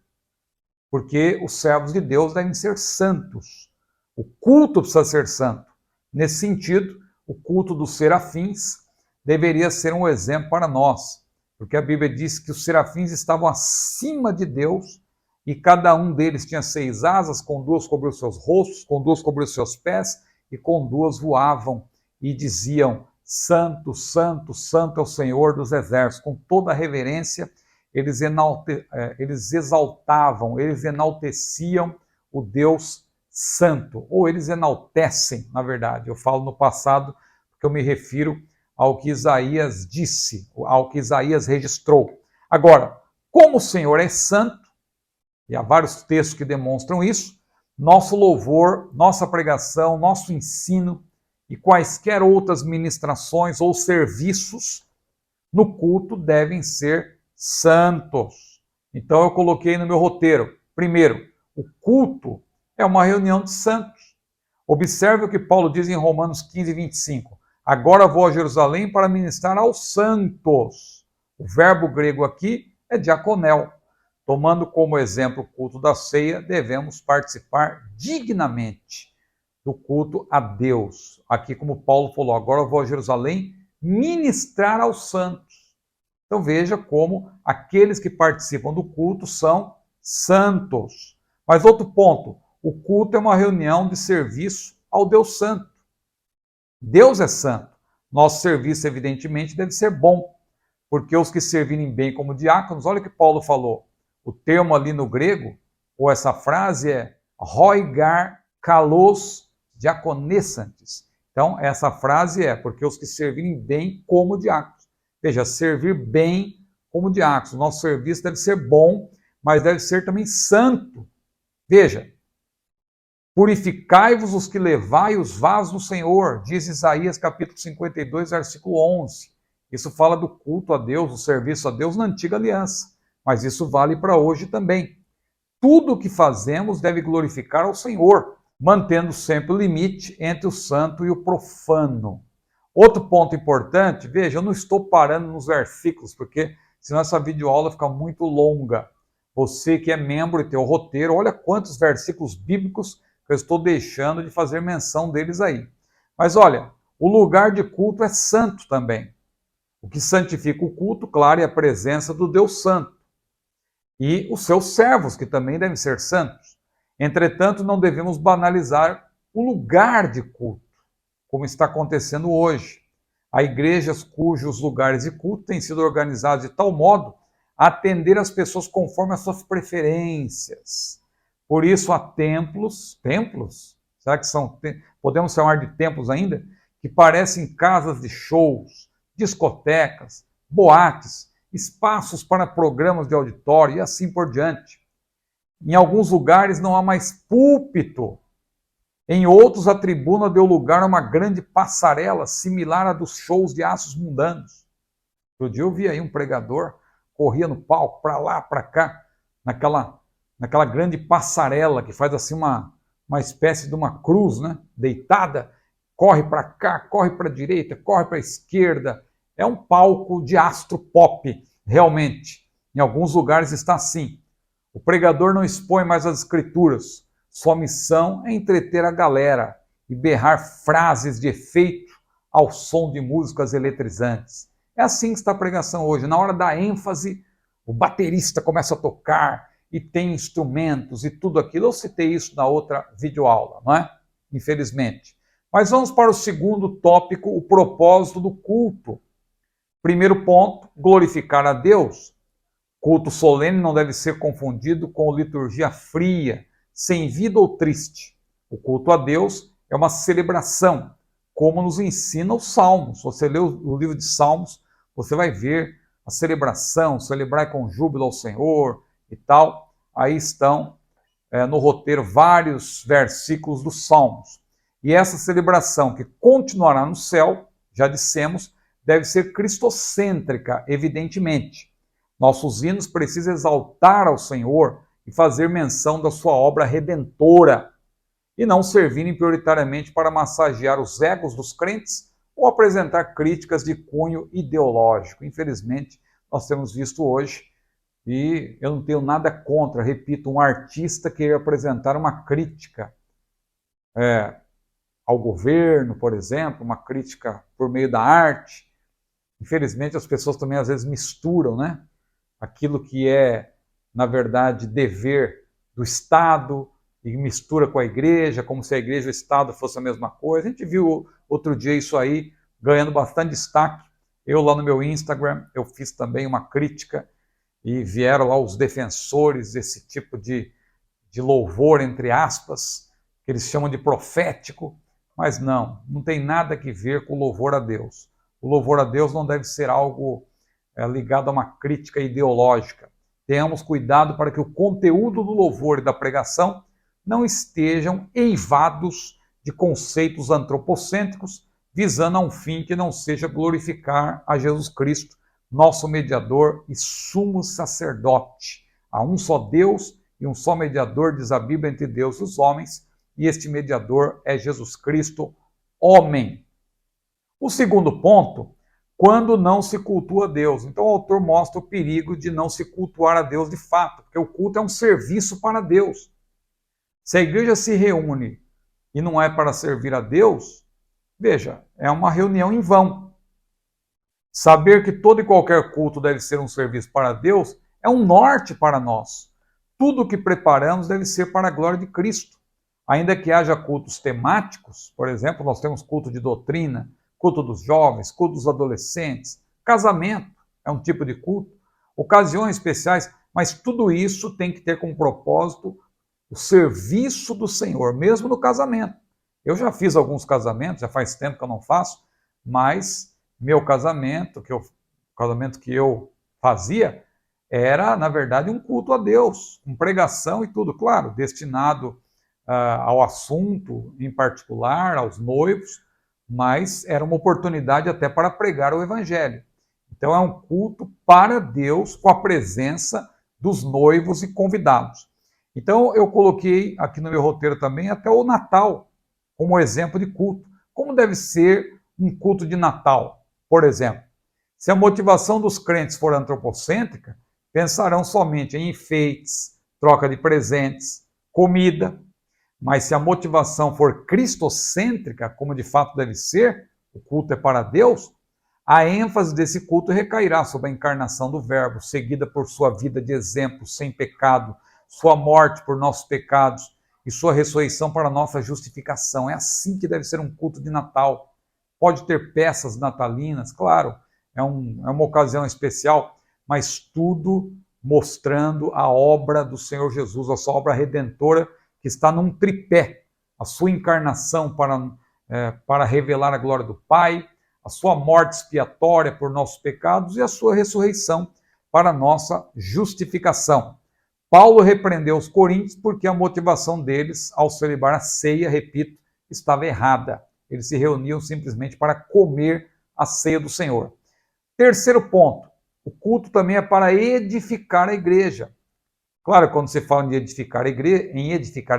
porque os servos de Deus devem ser santos. O culto precisa ser santo. Nesse sentido, o culto dos serafins deveria ser um exemplo para nós, porque a Bíblia diz que os serafins estavam acima de Deus e cada um deles tinha 6 asas, com 2 cobriam os seus rostos, com 2 cobriam os seus pés e com 2 voavam e diziam: Santo, Santo, Santo é o Senhor dos exércitos. Com toda a reverência, eles exaltavam, eles enalteciam o Deus Santo, ou eles enaltecem, na verdade. Eu falo no passado porque eu me refiro ao que Isaías disse, ao que Isaías registrou. Agora, como o Senhor é santo, e há vários textos que demonstram isso, nosso louvor, nossa pregação, nosso ensino e quaisquer outras ministrações ou serviços no culto devem ser santos. Então eu coloquei no meu roteiro, primeiro, o culto é uma reunião de santos. Observe o que Paulo diz em Romanos 15, 25. Agora vou a Jerusalém para ministrar aos santos. O verbo grego aqui é diaconel. Tomando como exemplo o culto da ceia, devemos participar dignamente do culto a Deus. Aqui, como Paulo falou, agora eu vou a Jerusalém ministrar aos santos. Então veja como aqueles que participam do culto são santos. Mas outro ponto, o culto é uma reunião de serviço ao Deus Santo. Deus é santo. Nosso serviço, evidentemente, deve ser bom, porque os que servirem bem como diáconos, olha o que Paulo falou. O termo ali no grego, ou essa frase é roigar kalos diaconessantes. Então, essa frase é porque os que servirem bem como diáconos. Veja, servir bem como diáconos. Nosso serviço deve ser bom, mas deve ser também santo. Veja, purificai-vos os que levai os vasos do Senhor, diz Isaías capítulo 52, versículo 11. Isso fala do culto a Deus, do serviço a Deus na antiga aliança, mas isso vale para hoje também. Tudo o que fazemos deve glorificar ao Senhor, mantendo sempre o limite entre o santo e o profano. Outro ponto importante, veja, eu não estou parando nos versículos, porque senão essa videoaula fica muito longa. Você que é membro e tem o roteiro, olha quantos versículos bíblicos que eu estou deixando de fazer menção deles aí. Mas olha, o lugar de culto é santo também. O que santifica o culto, claro, é a presença do Deus Santo. E os seus servos, que também devem ser santos. Entretanto, não devemos banalizar o lugar de culto, como está acontecendo hoje. Há igrejas cujos lugares de culto têm sido organizados de tal modo a atender as pessoas conforme as suas preferências. Por isso há templos, será que são, podemos chamar de templos ainda? Que parecem casas de shows, discotecas, boates, espaços para programas de auditório e assim por diante. Em alguns lugares não há mais púlpito. Em outros, a tribuna deu lugar a uma grande passarela, similar à dos shows de astros mundanos. Outro dia eu vi aí um pregador, corria no palco, para lá, para cá, naquela grande passarela que faz assim uma espécie de uma cruz, né? Deitada, corre para cá, corre para a direita, corre para a esquerda. É um palco de astro pop, realmente. Em alguns lugares está assim. O pregador não expõe mais as escrituras. Sua missão é entreter a galera e berrar frases de efeito ao som de músicas eletrizantes. É assim que está a pregação hoje. Na hora da ênfase, o baterista começa a tocar e tem instrumentos e tudo aquilo. Eu citei isso na outra videoaula, não é? Infelizmente. Mas vamos para o segundo tópico, o propósito do culto. Primeiro ponto, glorificar a Deus. Culto solene não deve ser confundido com liturgia fria, sem vida ou triste. O culto a Deus é uma celebração, como nos ensina os Salmos. Você lê o livro de Salmos, você vai ver a celebração, celebrar com júbilo ao Senhor e tal. Aí estão no roteiro vários versículos dos Salmos. E essa celebração que continuará no céu, já dissemos, deve ser cristocêntrica, evidentemente. Nossos hinos precisam exaltar ao Senhor e fazer menção da sua obra redentora, e não servirem prioritariamente para massagear os egos dos crentes ou apresentar críticas de cunho ideológico. Infelizmente, nós temos visto hoje, e eu não tenho nada contra, repito, um artista querer apresentar uma crítica ao governo, por exemplo, uma crítica por meio da arte. Infelizmente, as pessoas também às vezes misturam, né? Aquilo que é, na verdade, dever do Estado e mistura com a igreja, como se a igreja e o Estado fosse a mesma coisa. A gente viu outro dia isso aí ganhando bastante destaque. Eu lá no meu Instagram, eu fiz também uma crítica e vieram lá os defensores desse tipo de louvor, entre aspas, que eles chamam de profético, mas não tem nada a ver com o louvor a Deus. O louvor a Deus não deve ser algo ligado a uma crítica ideológica. Tenhamos cuidado para que o conteúdo do louvor e da pregação não estejam eivados de conceitos antropocêntricos, visando a um fim que não seja glorificar a Jesus Cristo, nosso mediador e sumo sacerdote. Há um só Deus e um só mediador, diz a Bíblia, entre Deus e os homens, e este mediador é Jesus Cristo, homem. O segundo ponto, quando não se cultua a Deus. Então o autor mostra o perigo de não se cultuar a Deus de fato, porque o culto é um serviço para Deus. Se a igreja se reúne e não é para servir a Deus, veja, é uma reunião em vão. Saber que todo e qualquer culto deve ser um serviço para Deus é um norte para nós. Tudo o que preparamos deve ser para a glória de Cristo. Ainda que haja cultos temáticos, por exemplo, nós temos culto de doutrina, culto dos jovens, culto dos adolescentes, casamento é um tipo de culto, ocasiões especiais, mas tudo isso tem que ter como propósito o serviço do Senhor, mesmo no casamento. Eu já fiz alguns casamentos, já faz tempo que eu não faço, mas meu casamento, o casamento que eu fazia, era, na verdade, um culto a Deus, com pregação e tudo, claro, destinado ao assunto em particular, aos noivos, mas era uma oportunidade até para pregar o Evangelho. Então é um culto para Deus com a presença dos noivos e convidados. Então eu coloquei aqui no meu roteiro também até o Natal como exemplo de culto. Como deve ser um culto de Natal, por exemplo? Se a motivação dos crentes for antropocêntrica, pensarão somente em enfeites, troca de presentes, comida. Mas se a motivação for cristocêntrica, como de fato deve ser, o culto é para Deus, a ênfase desse culto recairá sobre a encarnação do Verbo, seguida por sua vida de exemplo, sem pecado, sua morte por nossos pecados e sua ressurreição para nossa justificação. É assim que deve ser um culto de Natal. Pode ter peças natalinas, claro, é uma ocasião especial, mas tudo mostrando a obra do Senhor Jesus, a sua obra redentora, que está num tripé, a sua encarnação para revelar a glória do Pai, a sua morte expiatória por nossos pecados e a sua ressurreição para a nossa justificação. Paulo repreendeu os coríntios porque a motivação deles ao celebrar a ceia, repito, estava errada. Eles se reuniam simplesmente para comer a ceia do Senhor. Terceiro ponto, o culto também é para edificar a igreja. Claro, quando se fala em edificar a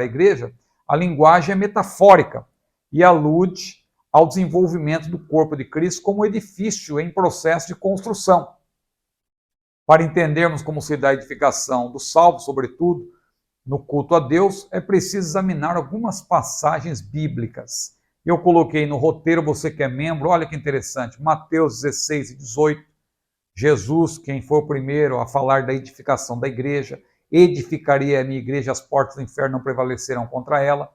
igreja, a linguagem é metafórica e alude ao desenvolvimento do corpo de Cristo como edifício em processo de construção. Para entendermos como se dá a edificação do salvo, sobretudo no culto a Deus, é preciso examinar algumas passagens bíblicas. Eu coloquei no roteiro, você que é membro, olha que interessante, Mateus 16 e 18, Jesus, quem foi o primeiro a falar da edificação da igreja, edificaria a minha igreja, as portas do inferno não prevalecerão contra ela.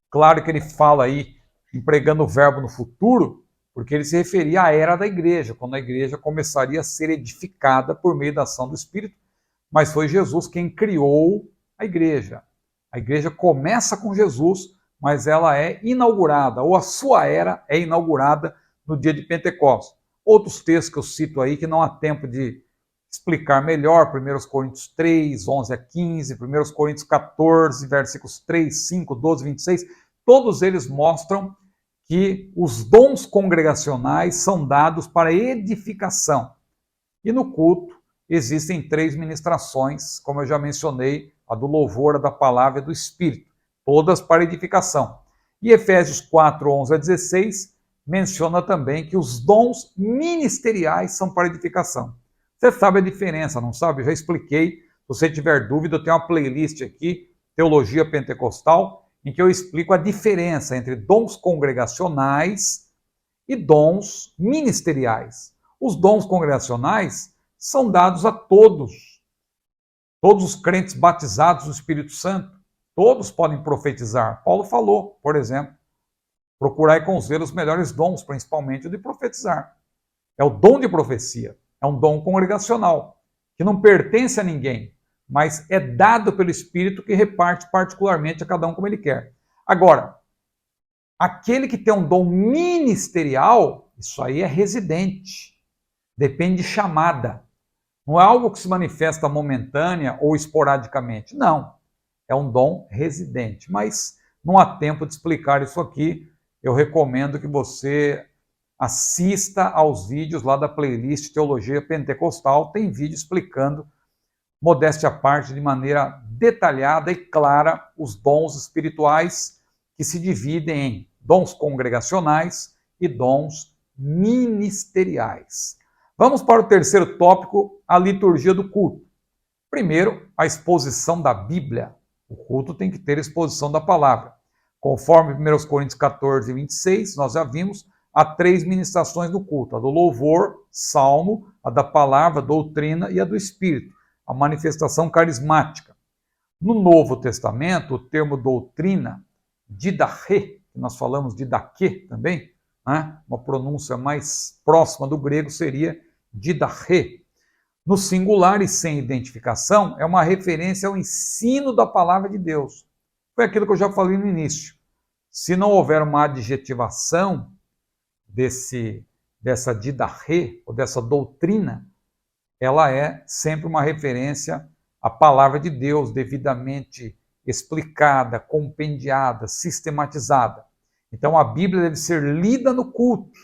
Claro que ele fala aí, empregando o verbo no futuro, porque ele se referia à era da igreja, quando a igreja começaria a ser edificada por meio da ação do Espírito, mas foi Jesus quem criou a igreja. A igreja começa com Jesus, mas ela é inaugurada, ou a sua era é inaugurada no dia de Pentecostes. Outros textos que eu cito aí, que não há tempo de explicar melhor, 1 Coríntios 3, 11 a 15, 1 Coríntios 14, versículos 3, 5, 12, 26, todos eles mostram que os dons congregacionais são dados para edificação. E no culto existem 3 ministrações, como eu já mencionei, a do louvor, a da palavra e do Espírito, todas para edificação. E Efésios 4, 11 a 16 menciona também que os dons ministeriais são para edificação. Você sabe a diferença, não sabe? Eu já expliquei. Se você tiver dúvida, eu tenho uma playlist aqui, Teologia Pentecostal, em que eu explico a diferença entre dons congregacionais e dons ministeriais. Os dons congregacionais são dados a todos os crentes batizados do Espírito Santo. Todos podem profetizar. Paulo falou, por exemplo, procurai com zelo os melhores dons, principalmente o de profetizar. É o dom de profecia. É um dom congregacional, que não pertence a ninguém, mas é dado pelo Espírito que reparte particularmente a cada um como ele quer. Agora, aquele que tem um dom ministerial, isso aí é residente, depende de chamada. Não é algo que se manifesta momentânea ou esporadicamente, não. É um dom residente, mas não há tempo de explicar isso aqui. Eu recomendo que você assista aos vídeos lá da playlist Teologia Pentecostal, tem vídeo explicando, modéstia à parte, de maneira detalhada e clara, os dons espirituais que se dividem em dons congregacionais e dons ministeriais. Vamos para o terceiro tópico, a liturgia do culto. Primeiro, a exposição da Bíblia. O culto tem que ter exposição da palavra. Conforme 1 Coríntios 14, 26, nós já vimos, há 3 ministrações no culto, a do louvor, salmo, a da palavra, doutrina e a do Espírito, a manifestação carismática. No Novo Testamento, o termo doutrina, didache, que nós falamos didache também, né? Uma pronúncia mais próxima do grego seria didache. No singular e sem identificação, é uma referência ao ensino da palavra de Deus. Foi aquilo que eu já falei no início. Se não houver uma adjetivação dessa didache, ou dessa doutrina, ela é sempre uma referência à palavra de Deus, devidamente explicada, compendiada, sistematizada. Então a Bíblia deve ser lida no culto.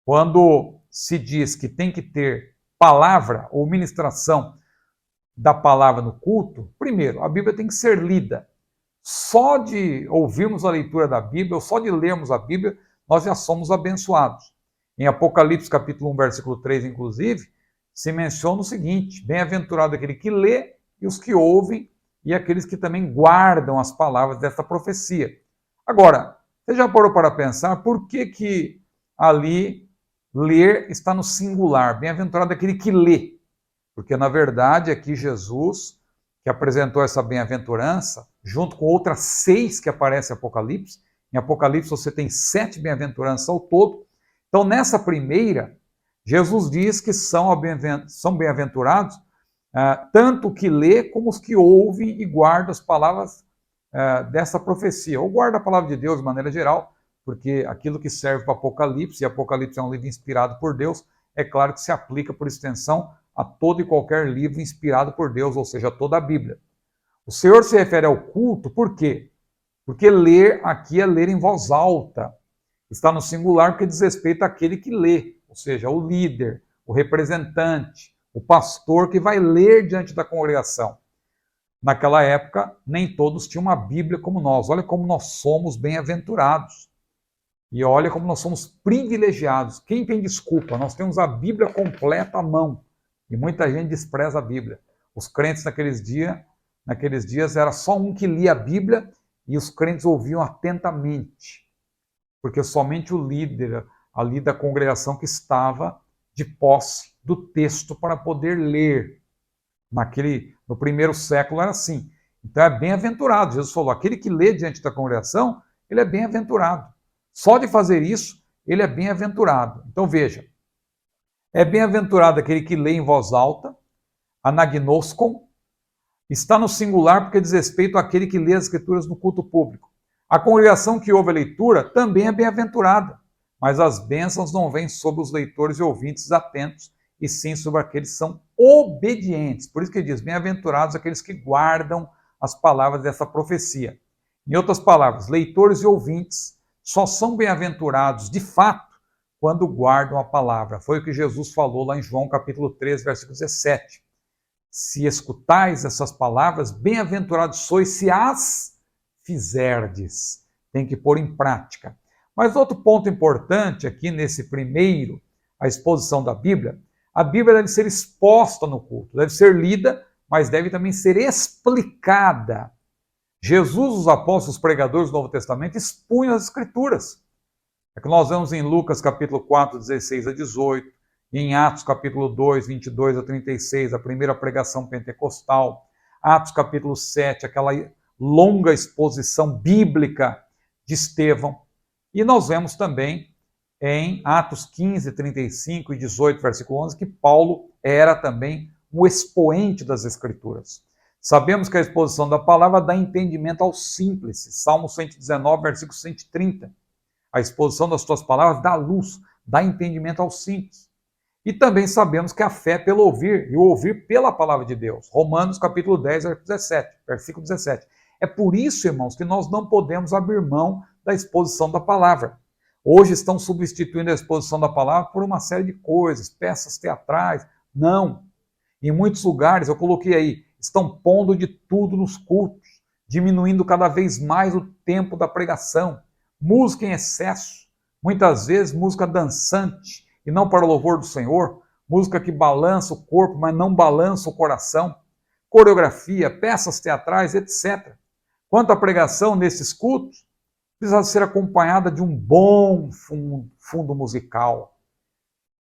Quando se diz que tem que ter palavra ou ministração da palavra no culto, primeiro, a Bíblia tem que ser lida. Só de ouvirmos a leitura da Bíblia, ou só de lermos a Bíblia, nós já somos abençoados. Em Apocalipse capítulo 1, versículo 3, inclusive, se menciona o seguinte: bem-aventurado aquele que lê e os que ouvem e aqueles que também guardam as palavras desta profecia. Agora, você já parou para pensar por que ali ler está no singular? Bem-aventurado aquele que lê. Porque, na verdade, aqui Jesus, que apresentou essa bem-aventurança, junto com outras 6 que aparecem em Apocalipse. Em Apocalipse você tem 7 bem-aventuranças ao todo. Então, nessa primeira, Jesus diz que são bem-aventurados tanto o que lê como os que ouvem e guardam as palavras dessa profecia, ou guarda a palavra de Deus de maneira geral, porque aquilo que serve para Apocalipse, e Apocalipse é um livro inspirado por Deus, é claro que se aplica por extensão a todo e qualquer livro inspirado por Deus, ou seja, toda a Bíblia. O Senhor se refere ao culto, por quê? Porque ler aqui é ler em voz alta. Está no singular porque diz respeito àquele que lê, ou seja, o líder, o representante, o pastor que vai ler diante da congregação. Naquela época, nem todos tinham uma Bíblia como nós. Olha como nós somos bem-aventurados. E olha como nós somos privilegiados. Quem tem desculpa? Nós temos a Bíblia completa à mão. E muita gente despreza a Bíblia. Os crentes naqueles dias era só um que lia a Bíblia e os crentes ouviam atentamente. Porque somente o líder ali da congregação que estava de posse do texto para poder ler. No primeiro século era assim. Então é bem-aventurado. Jesus falou, aquele que lê diante da congregação, ele é bem-aventurado. Só de fazer isso, ele é bem-aventurado. Então veja, é bem-aventurado aquele que lê em voz alta, anagnoskon, está no singular porque diz respeito àquele que lê as escrituras no culto público. A congregação que ouve a leitura também é bem-aventurada, mas as bênçãos não vêm sobre os leitores e ouvintes atentos, e sim sobre aqueles que são obedientes. Por isso que diz, bem-aventurados aqueles que guardam as palavras dessa profecia. Em outras palavras, leitores e ouvintes só são bem-aventurados de fato quando guardam a palavra. Foi o que Jesus falou lá em João capítulo 13, versículo 17. Se escutais essas palavras, bem-aventurados sois se as fizerdes. Tem que pôr em prática. Mas outro ponto importante aqui nesse primeiro, a exposição da Bíblia, a Bíblia deve ser exposta no culto, deve ser lida, mas deve também ser explicada. Jesus, os apóstolos, os pregadores do Novo Testamento, expunham as Escrituras. É que nós vemos em Lucas capítulo 4, 16 a 18, e em Atos capítulo 2, 22 a 36, a primeira pregação pentecostal, Atos capítulo 7, aquela longa exposição bíblica de Estevão, e nós vemos também em Atos 15, 35 e 18, versículo 11, que Paulo era também um expoente das Escrituras. Sabemos que a exposição da palavra dá entendimento aos simples. Salmo 119, versículo 130. A exposição das tuas palavras dá luz, dá entendimento aos simples. E também sabemos que a fé é pelo ouvir, e o ouvir pela palavra de Deus. Romanos capítulo 10, versículo 17. É por isso, irmãos, que nós não podemos abrir mão da exposição da palavra. Hoje estão substituindo a exposição da palavra por uma série de coisas, peças teatrais. Não. Em muitos lugares, eu coloquei aí, estão pondo de tudo nos cultos, diminuindo cada vez mais o tempo da pregação. Música em excesso, muitas vezes música dançante, e não para o louvor do Senhor, música que balança o corpo, mas não balança o coração, coreografia, peças teatrais, etc. Quanto à pregação nesses cultos, precisa ser acompanhada de um bom fundo musical,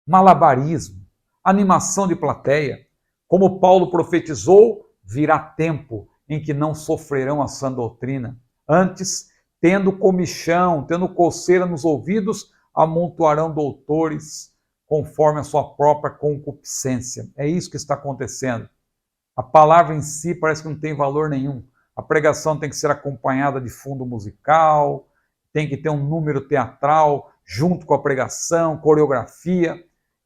malabarismo, animação de plateia. Como Paulo profetizou, virá tempo em que não sofrerão a sã doutrina. Antes, tendo comichão, tendo coceira nos ouvidos, amontoarão doutores conforme a sua própria concupiscência. É isso que está acontecendo. A palavra em si parece que não tem valor nenhum. A pregação tem que ser acompanhada de fundo musical, tem que ter um número teatral junto com a pregação, coreografia.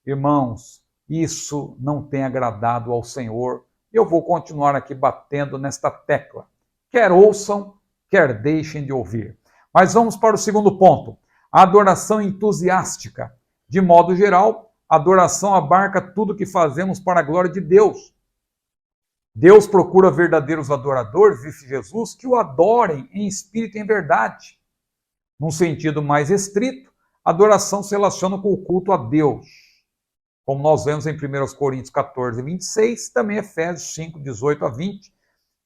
Irmãos, isso não tem agradado ao Senhor. Eu vou continuar aqui batendo nesta tecla. Quer ouçam, quer deixem de ouvir. Mas vamos para o segundo ponto. A adoração entusiástica. De modo geral, a adoração abarca tudo que fazemos para a glória de Deus. Deus procura verdadeiros adoradores, disse Jesus, que o adorem em espírito e em verdade. Num sentido mais estrito, a adoração se relaciona com o culto a Deus. como nós vemos em 1 Coríntios 14, 26, também Efésios 5, 18 a 20,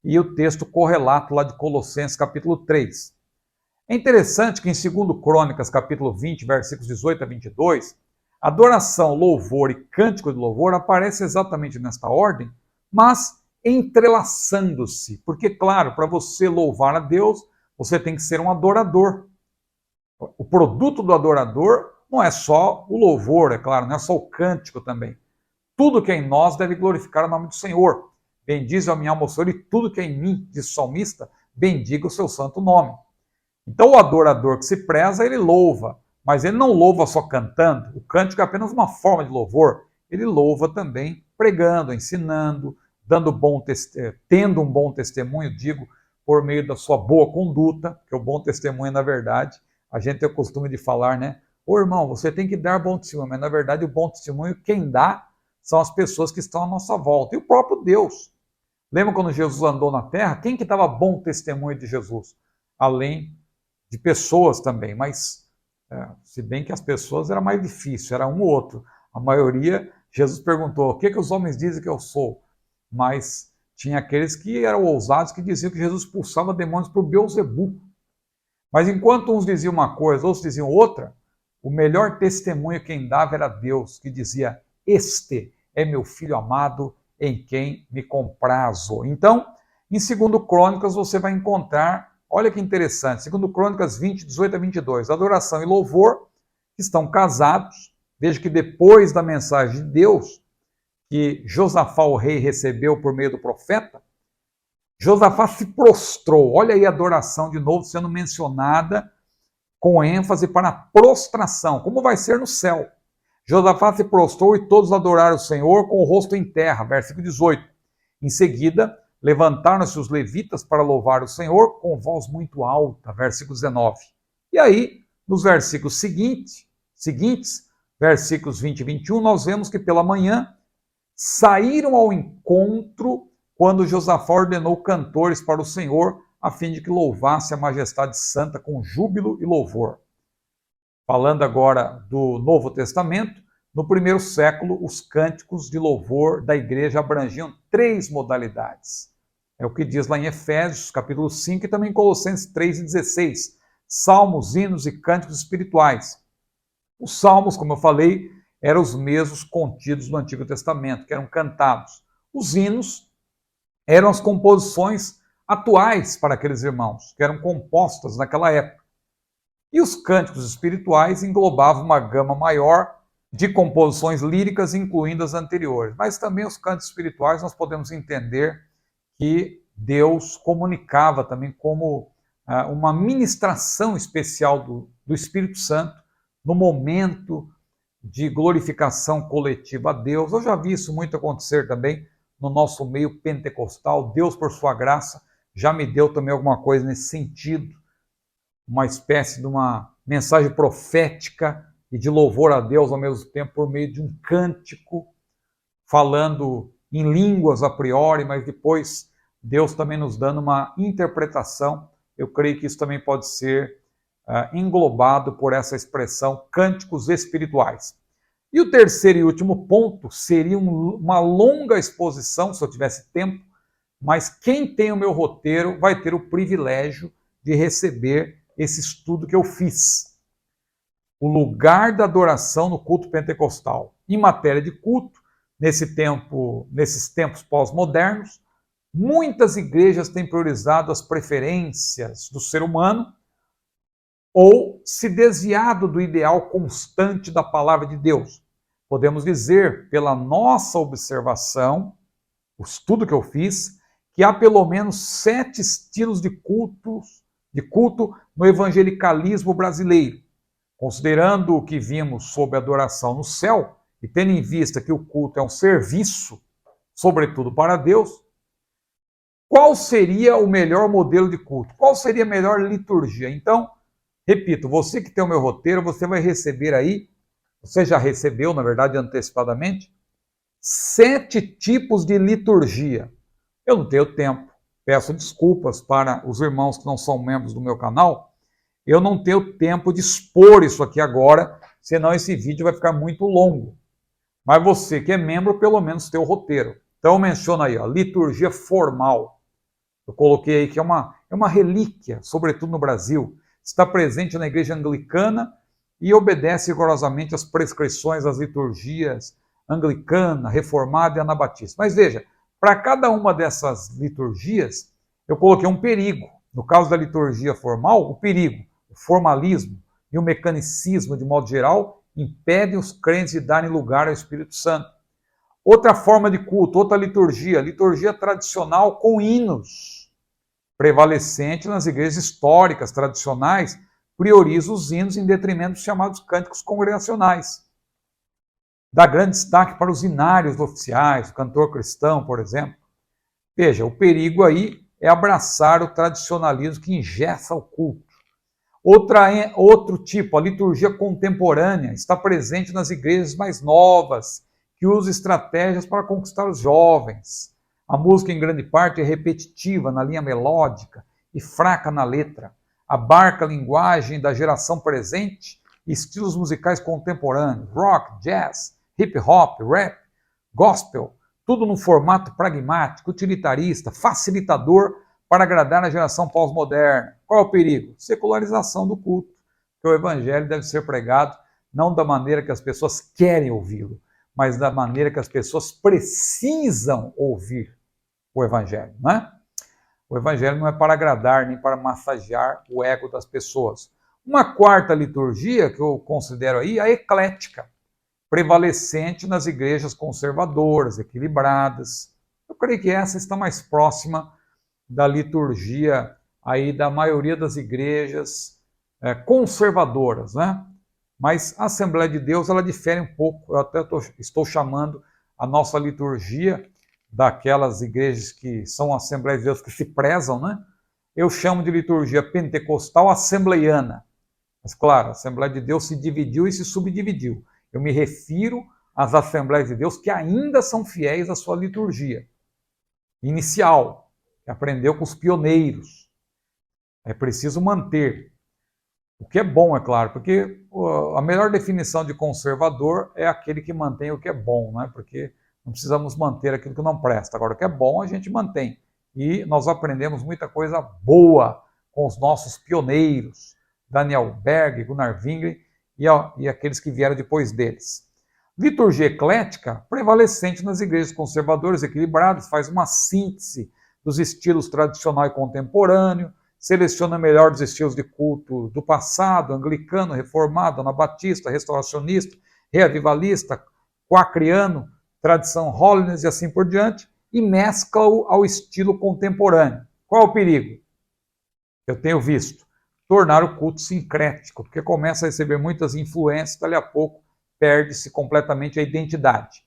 e o texto correlato lá de Colossenses capítulo 3. É interessante que em 2 Crônicas capítulo 20, versículos 18 a 22, adoração, louvor e cântico de louvor aparece exatamente nesta ordem, mas entrelaçando-se. Porque, claro, para você louvar a Deus, você tem que ser um adorador. O produto do adorador não é só o louvor, é claro, não é só o cântico também. Tudo que é em nós deve glorificar o nome do Senhor. Bendize a minha alma, Senhor, e tudo que é em mim, diz o salmista, bendiga o seu santo nome. Então o adorador que se preza, ele louva, mas ele não louva só cantando. O cântico é apenas uma forma de louvor. Ele louva também pregando, ensinando, tendo um bom testemunho, digo, por meio da sua boa conduta, que o bom testemunho, na verdade, a gente tem o costume de falar, né? Ô irmão, você tem que dar bom testemunho, mas na verdade o bom testemunho, quem dá, são as pessoas que estão à nossa volta. E o próprio Deus. Lembra quando Jesus andou na terra? Quem que dava bom testemunho de Jesus? Além de pessoas também, mas se bem que as pessoas era mais difícil, era um ou outro. A maioria, Jesus perguntou, o que os homens dizem que eu sou? Mas tinha aqueles que eram ousados, que diziam que Jesus expulsava demônios por Beelzebu. Mas enquanto uns diziam uma coisa, outros diziam outra, o melhor testemunho quem dava era Deus, que dizia, este é meu filho amado, em quem me comprazo. Então, em 2 Crônicas você vai encontrar, olha que interessante, 2 Crônicas 20, 18 a 22, adoração e louvor estão casados. Veja que depois da mensagem de Deus, que Josafá, o rei, recebeu por meio do profeta, Josafá se prostrou. Olha aí a adoração de novo sendo mencionada com ênfase para a prostração, como vai ser no céu. Josafá se prostrou e todos adoraram o Senhor com o rosto em terra, versículo 18. Em seguida, levantaram-se os levitas para louvar o Senhor com voz muito alta, versículo 19. E aí, nos versículos seguintes, versículos 20 e 21, nós vemos que pela manhã saíram ao encontro quando Josafá ordenou cantores para o Senhor, a fim de que louvasse a majestade santa com júbilo e louvor. Falando agora do Novo Testamento, no primeiro século, os cânticos de louvor da igreja abrangiam 3 modalidades. É o que diz lá em Efésios, capítulo 5, e também em Colossenses 3 e 16. Salmos, hinos e cânticos espirituais. Os salmos, como eu falei, eram os mesmos contidos no Antigo Testamento, que eram cantados. Os hinos eram as composições atuais para aqueles irmãos, que eram compostas naquela época. E os cânticos espirituais englobavam uma gama maior de composições líricas, incluindo as anteriores. Mas também os cânticos espirituais nós podemos entender que Deus comunicava também como uma ministração especial do Espírito Santo no momento de glorificação coletiva a Deus. Eu já vi isso muito acontecer também no nosso meio pentecostal. Deus, por sua graça, já me deu também alguma coisa nesse sentido, uma espécie de uma mensagem profética e de louvor a Deus ao mesmo tempo por meio de um cântico, falando em línguas a priori, mas depois Deus também nos dando uma interpretação. Eu creio que isso também pode ser englobado por essa expressão cânticos espirituais. E o terceiro e último ponto seria uma longa exposição, se eu tivesse tempo, mas quem tem o meu roteiro vai ter o privilégio de receber esse estudo que eu fiz. O lugar da adoração no culto pentecostal. Em matéria de culto, nesses tempos pós-modernos, muitas igrejas têm priorizado as preferências do ser humano ou se desviado do ideal constante da palavra de Deus. Podemos dizer, pela nossa observação, o estudo que eu fiz, que há pelo menos 7 estilos de culto no evangelicalismo brasileiro. Considerando o que vimos sobre adoração no céu, e tendo em vista que o culto é um serviço, sobretudo para Deus, qual seria o melhor modelo de culto? Qual seria a melhor liturgia? Então, repito, você que tem o meu roteiro, você vai receber aí, você já recebeu, na verdade, antecipadamente, 7 tipos de liturgia. Eu não tenho tempo, peço desculpas para os irmãos que não são membros do meu canal, eu não tenho tempo de expor isso aqui agora, senão esse vídeo vai ficar muito longo. Mas você que é membro, pelo menos tem o roteiro. Então eu menciono aí, ó, liturgia formal. Eu coloquei aí que é uma relíquia, sobretudo no Brasil. Está presente na igreja anglicana e obedece rigorosamente às prescrições das liturgias anglicana, reformada e anabatista. Mas veja, para cada uma dessas liturgias, eu coloquei um perigo. No caso da liturgia formal, o perigo, o formalismo e o mecanicismo, de modo geral, impedem os crentes de darem lugar ao Espírito Santo. Outra forma de culto, outra liturgia, liturgia tradicional com hinos, prevalecente nas igrejas históricas, tradicionais, prioriza os hinos em detrimento dos chamados cânticos congregacionais. Dá grande destaque para os hinários oficiais, o cantor cristão, por exemplo. Veja, o perigo aí é abraçar o tradicionalismo que engessa o culto. Outro tipo, a liturgia contemporânea, está presente nas igrejas mais novas, que usa estratégias para conquistar os jovens. A música, em grande parte, é repetitiva na linha melódica e fraca na letra. Abarca a linguagem da geração presente e estilos musicais contemporâneos, rock, jazz, hip hop, rap, gospel, tudo num formato pragmático, utilitarista, facilitador para agradar a geração pós-moderna. Qual é o perigo? Secularização do culto, que o evangelho deve ser pregado não da maneira que as pessoas querem ouvi-lo, mas da maneira que as pessoas precisam ouvir o evangelho, não é? O evangelho não é para agradar nem para massagear o ego das pessoas. Uma quarta liturgia que eu considero aí, a eclética, prevalecente nas igrejas conservadoras, equilibradas. Eu creio que essa está mais próxima da liturgia aí da maioria das igrejas conservadoras, né? Mas a Assembleia de Deus, ela difere um pouco. Eu até estou chamando a nossa liturgia daquelas igrejas que são Assembleias de Deus que se prezam, né? Eu chamo de liturgia pentecostal assembleiana. Mas claro, a Assembleia de Deus se dividiu e se subdividiu. Eu me refiro às Assembleias de Deus que ainda são fiéis à sua liturgia inicial, que aprendeu com os pioneiros. É preciso manter. O que é bom, é claro, porque a melhor definição de conservador é aquele que mantém o que é bom, né? Porque não precisamos manter aquilo que não presta. Agora, o que é bom a gente mantém. E nós aprendemos muita coisa boa com os nossos pioneiros, Daniel Berg, Gunnar Wingren e aqueles que vieram depois deles. Liturgia eclética, prevalecente nas igrejas conservadoras equilibradas, faz uma síntese dos estilos tradicional e contemporâneo, seleciona melhor dos estilos de culto do passado, anglicano, reformado, anabatista, restauracionista, reavivalista, quacriano, tradição Holiness e assim por diante, e mescla-o ao estilo contemporâneo. Qual é o perigo? Eu tenho visto tornar o culto sincrético, porque começa a receber muitas influências, dali a pouco perde-se completamente a identidade.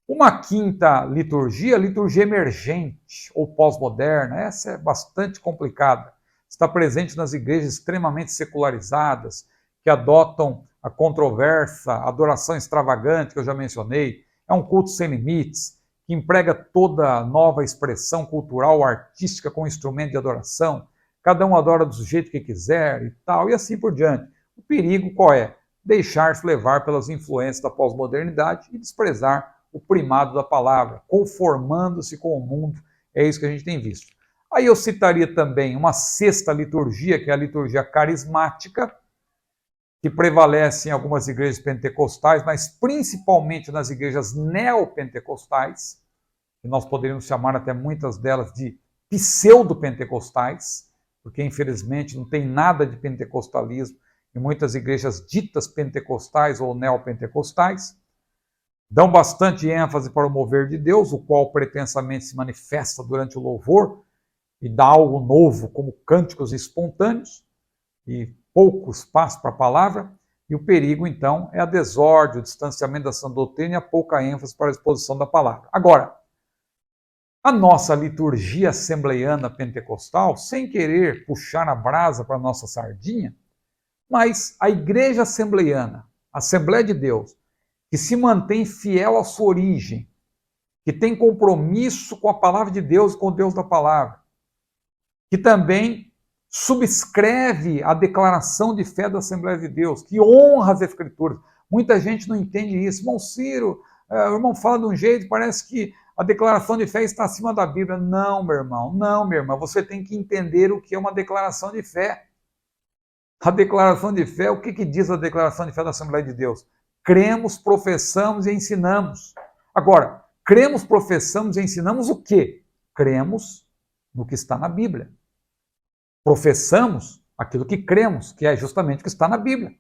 Uma quinta liturgia, a liturgia emergente ou pós-moderna, essa é bastante complicada. Está presente nas igrejas extremamente secularizadas, que adotam a controversa adoração extravagante, que eu já mencionei. É um culto sem limites, que emprega toda nova expressão cultural, artística com instrumento de adoração. Cada um adora do jeito que quiser e tal, e assim por diante. O perigo qual é? Deixar-se levar pelas influências da pós-modernidade e desprezar o primado da palavra, conformando-se com o mundo. É isso que a gente tem visto. Aí eu citaria também uma sexta liturgia, que é a liturgia carismática, que prevalece em algumas igrejas pentecostais, mas principalmente nas igrejas neopentecostais, que nós poderíamos chamar até muitas delas de pseudo-pentecostais, porque infelizmente não tem nada de pentecostalismo em muitas igrejas ditas pentecostais ou neopentecostais. Dão bastante ênfase para o mover de Deus, o qual pretensamente se manifesta durante o louvor e dá algo novo, como cânticos espontâneos, e pouco espaço para a palavra. E o perigo, então, é a desordem, o distanciamento da sã doutrina e a pouca ênfase para a exposição da palavra. Agora, a nossa liturgia assembleiana pentecostal, sem querer puxar a brasa para a nossa sardinha, mas a igreja assembleiana, a Assembleia de Deus, que se mantém fiel à sua origem, que tem compromisso com a palavra de Deus e com o Deus da palavra, que também subscreve a declaração de fé da Assembleia de Deus, que honra as Escrituras. Muita gente não entende isso. Irmão Ciro, O irmão fala de um jeito, parece que a declaração de fé está acima da Bíblia. Não, meu irmão, não, minha irmã. Você tem que entender o que é uma declaração de fé. A declaração de fé, o que diz a declaração de fé da Assembleia de Deus? Cremos, professamos e ensinamos. Agora, cremos, professamos e ensinamos o quê? Cremos no que está na Bíblia. Professamos aquilo que cremos, que é justamente o que está na Bíblia.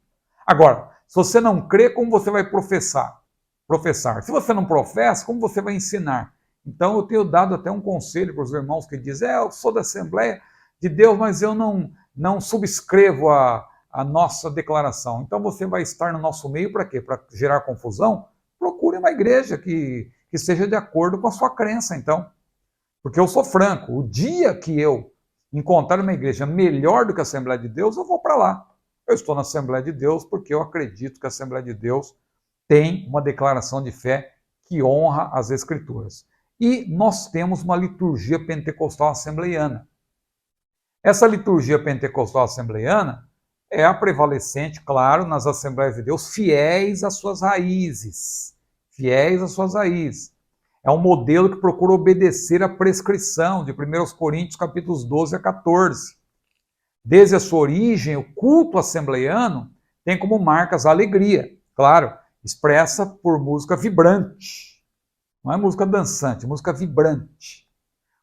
Agora, se você não crê, como você vai professar? Se você não professa, como você vai ensinar? Então, eu tenho dado até um conselho para os irmãos que dizem, eu sou da Assembleia de Deus, mas eu não subscrevo a nossa declaração. Então, você vai estar no nosso meio para quê? Para gerar confusão? Procure uma igreja que esteja de acordo com a sua crença, então. Porque eu sou franco, o dia que eu encontrar uma igreja melhor do que a Assembleia de Deus, eu vou para lá. Eu estou na Assembleia de Deus porque eu acredito que a Assembleia de Deus tem uma declaração de fé que honra as Escrituras. E nós temos uma liturgia pentecostal assembleiana. Essa liturgia pentecostal assembleiana é a prevalecente, claro, nas Assembleias de Deus, fiéis às suas raízes. Fiéis às suas raízes. É um modelo que procura obedecer à prescrição de 1 Coríntios capítulos 12 a 14. Desde a sua origem, o culto assembleiano tem como marcas a alegria, claro, expressa por música vibrante. Não é música dançante, é música vibrante.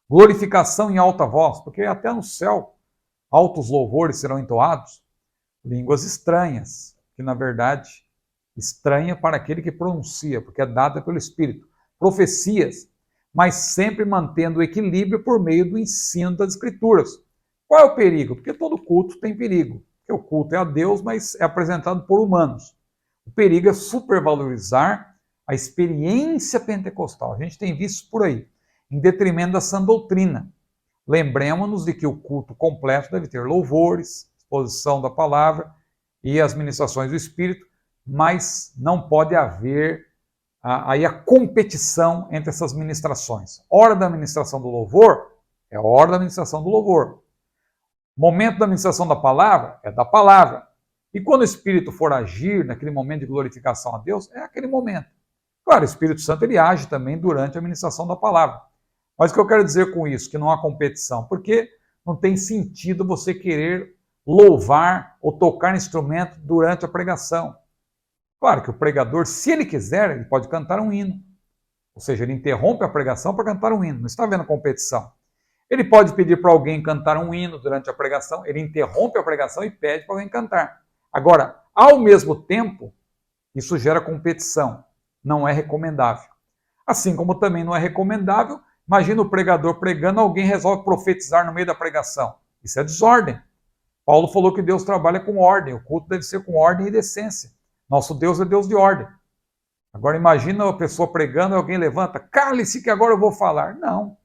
Glorificação em alta voz, porque até no céu altos louvores serão entoados. Línguas estranhas, que na verdade estranha para aquele que pronuncia, porque é dada pelo Espírito. Profecias, mas sempre mantendo o equilíbrio por meio do ensino das Escrituras. Qual é o perigo? Porque todo culto tem perigo. Porque o culto é a Deus, mas é apresentado por humanos. O perigo é supervalorizar a experiência pentecostal. A gente tem visto por aí, em detrimento da sã doutrina. Lembremos-nos de que o culto completo deve ter louvores, exposição da palavra e as ministrações do Espírito, mas não pode haver aí a competição entre essas ministrações. Hora da ministração do louvor é hora da ministração do louvor. Momento da ministração da palavra é da palavra. E quando o Espírito for agir naquele momento de glorificação a Deus, é aquele momento. Claro, o Espírito Santo ele age também durante a ministração da palavra. Mas o que eu quero dizer com isso? Que não há competição. Porque não tem sentido você querer louvar ou tocar instrumento durante a pregação. Claro que o pregador, se ele quiser, ele pode cantar um hino. Ou seja, ele interrompe a pregação para cantar um hino. Não está havendo competição. Ele pode pedir para alguém cantar um hino durante a pregação, ele interrompe a pregação e pede para alguém cantar. Agora, ao mesmo tempo, isso gera competição. Não é recomendável. Assim como também não é recomendável, imagina o pregador pregando, alguém resolve profetizar no meio da pregação. Isso é desordem. Paulo falou que Deus trabalha com ordem, o culto deve ser com ordem e decência. Nosso Deus é Deus de ordem. Agora imagina a pessoa pregando, alguém levanta, cale-se que agora eu vou falar. Não.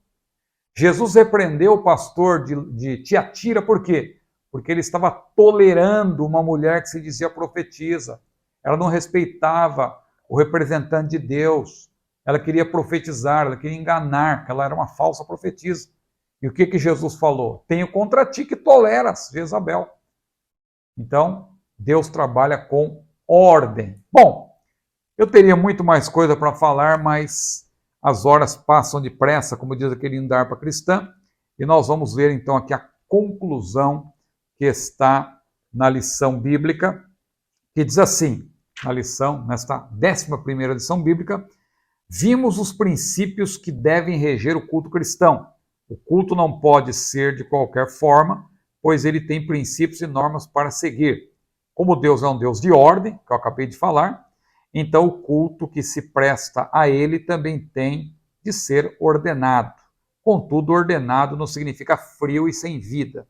Jesus repreendeu o pastor de Tiatira, por quê? Porque ele estava tolerando uma mulher que se dizia profetisa. Ela não respeitava o representante de Deus. Ela queria profetizar, ela queria enganar, porque ela era uma falsa profetisa. E o que Jesus falou? Tenho contra ti que toleras Jezabel. Então, Deus trabalha com ordem. Bom, eu teria muito mais coisa para falar, mas as horas passam depressa, como diz aquele hino da harpa cristã, e nós vamos ver então aqui a conclusão que está na lição bíblica, que diz assim, na lição, nesta 11ª lição bíblica, vimos os princípios que devem reger o culto cristão. O culto não pode ser de qualquer forma, pois ele tem princípios e normas para seguir. Como Deus é um Deus de ordem, que eu acabei de falar, então o culto que se presta a ele também tem de ser ordenado. Contudo, ordenado não significa frio e sem vida.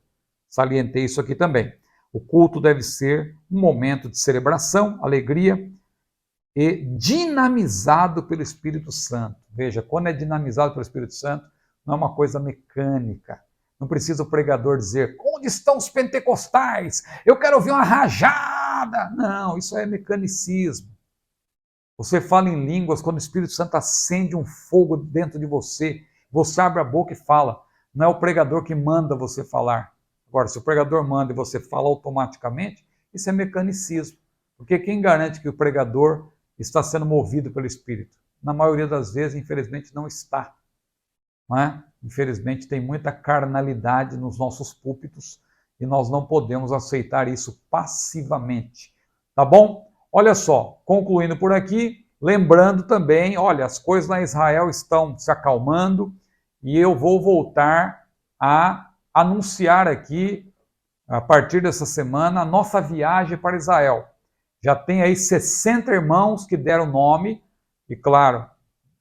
Salientei isso aqui também. O culto deve ser um momento de celebração, alegria e dinamizado pelo Espírito Santo. Veja, quando é dinamizado pelo Espírito Santo, não é uma coisa mecânica. Não precisa o pregador dizer, onde estão os pentecostais? Eu quero ouvir uma rajada. Não, isso é mecanicismo. Você fala em línguas quando o Espírito Santo acende um fogo dentro de você. Você abre a boca e fala. Não é o pregador que manda você falar. Agora, se o pregador manda e você fala automaticamente, isso é mecanicismo. Porque quem garante que o pregador está sendo movido pelo Espírito? na maioria das vezes, infelizmente, não está. Não é? Infelizmente, tem muita carnalidade nos nossos púlpitos e nós não podemos aceitar isso passivamente. Tá bom? Olha só, concluindo por aqui, lembrando também, olha, as coisas na Israel estão se acalmando e eu vou voltar a anunciar aqui, a partir dessa semana, a nossa viagem para Israel. Já tem aí 60 irmãos que deram nome, e claro,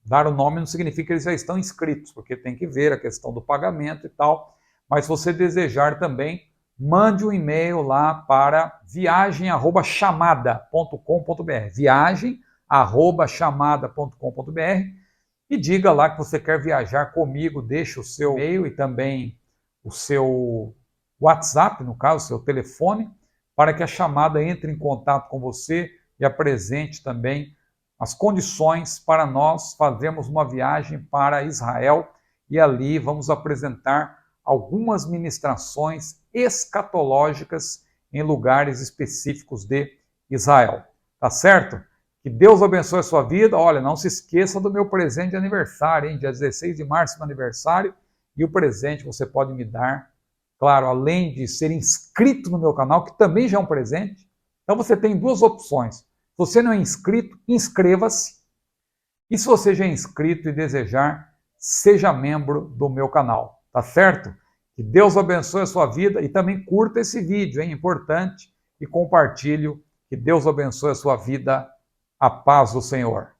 dar o nome não significa que eles já estão inscritos, porque tem que ver a questão do pagamento e tal, mas se você desejar também, mande um e-mail lá para viagem@chamada.com.br, viagem@chamada.com.br, e diga lá que você quer viajar comigo, deixe o seu e-mail e também o seu WhatsApp, no caso, o seu telefone, para que a chamada entre em contato com você e apresente também as condições para nós fazermos uma viagem para Israel e ali vamos apresentar algumas ministrações escatológicas em lugares específicos de Israel. Tá certo? Que Deus abençoe a sua vida. Olha, não se esqueça do meu presente de aniversário, hein? Dia 16 de março, meu aniversário, e o presente você pode me dar, claro, além de ser inscrito no meu canal, que também já é um presente. Então você tem duas opções. Se você não é inscrito, inscreva-se. E se você já é inscrito e desejar, seja membro do meu canal. Tá certo? Que Deus abençoe a sua vida e também curta esse vídeo, é importante, e compartilhe. Que Deus abençoe a sua vida. A paz do Senhor.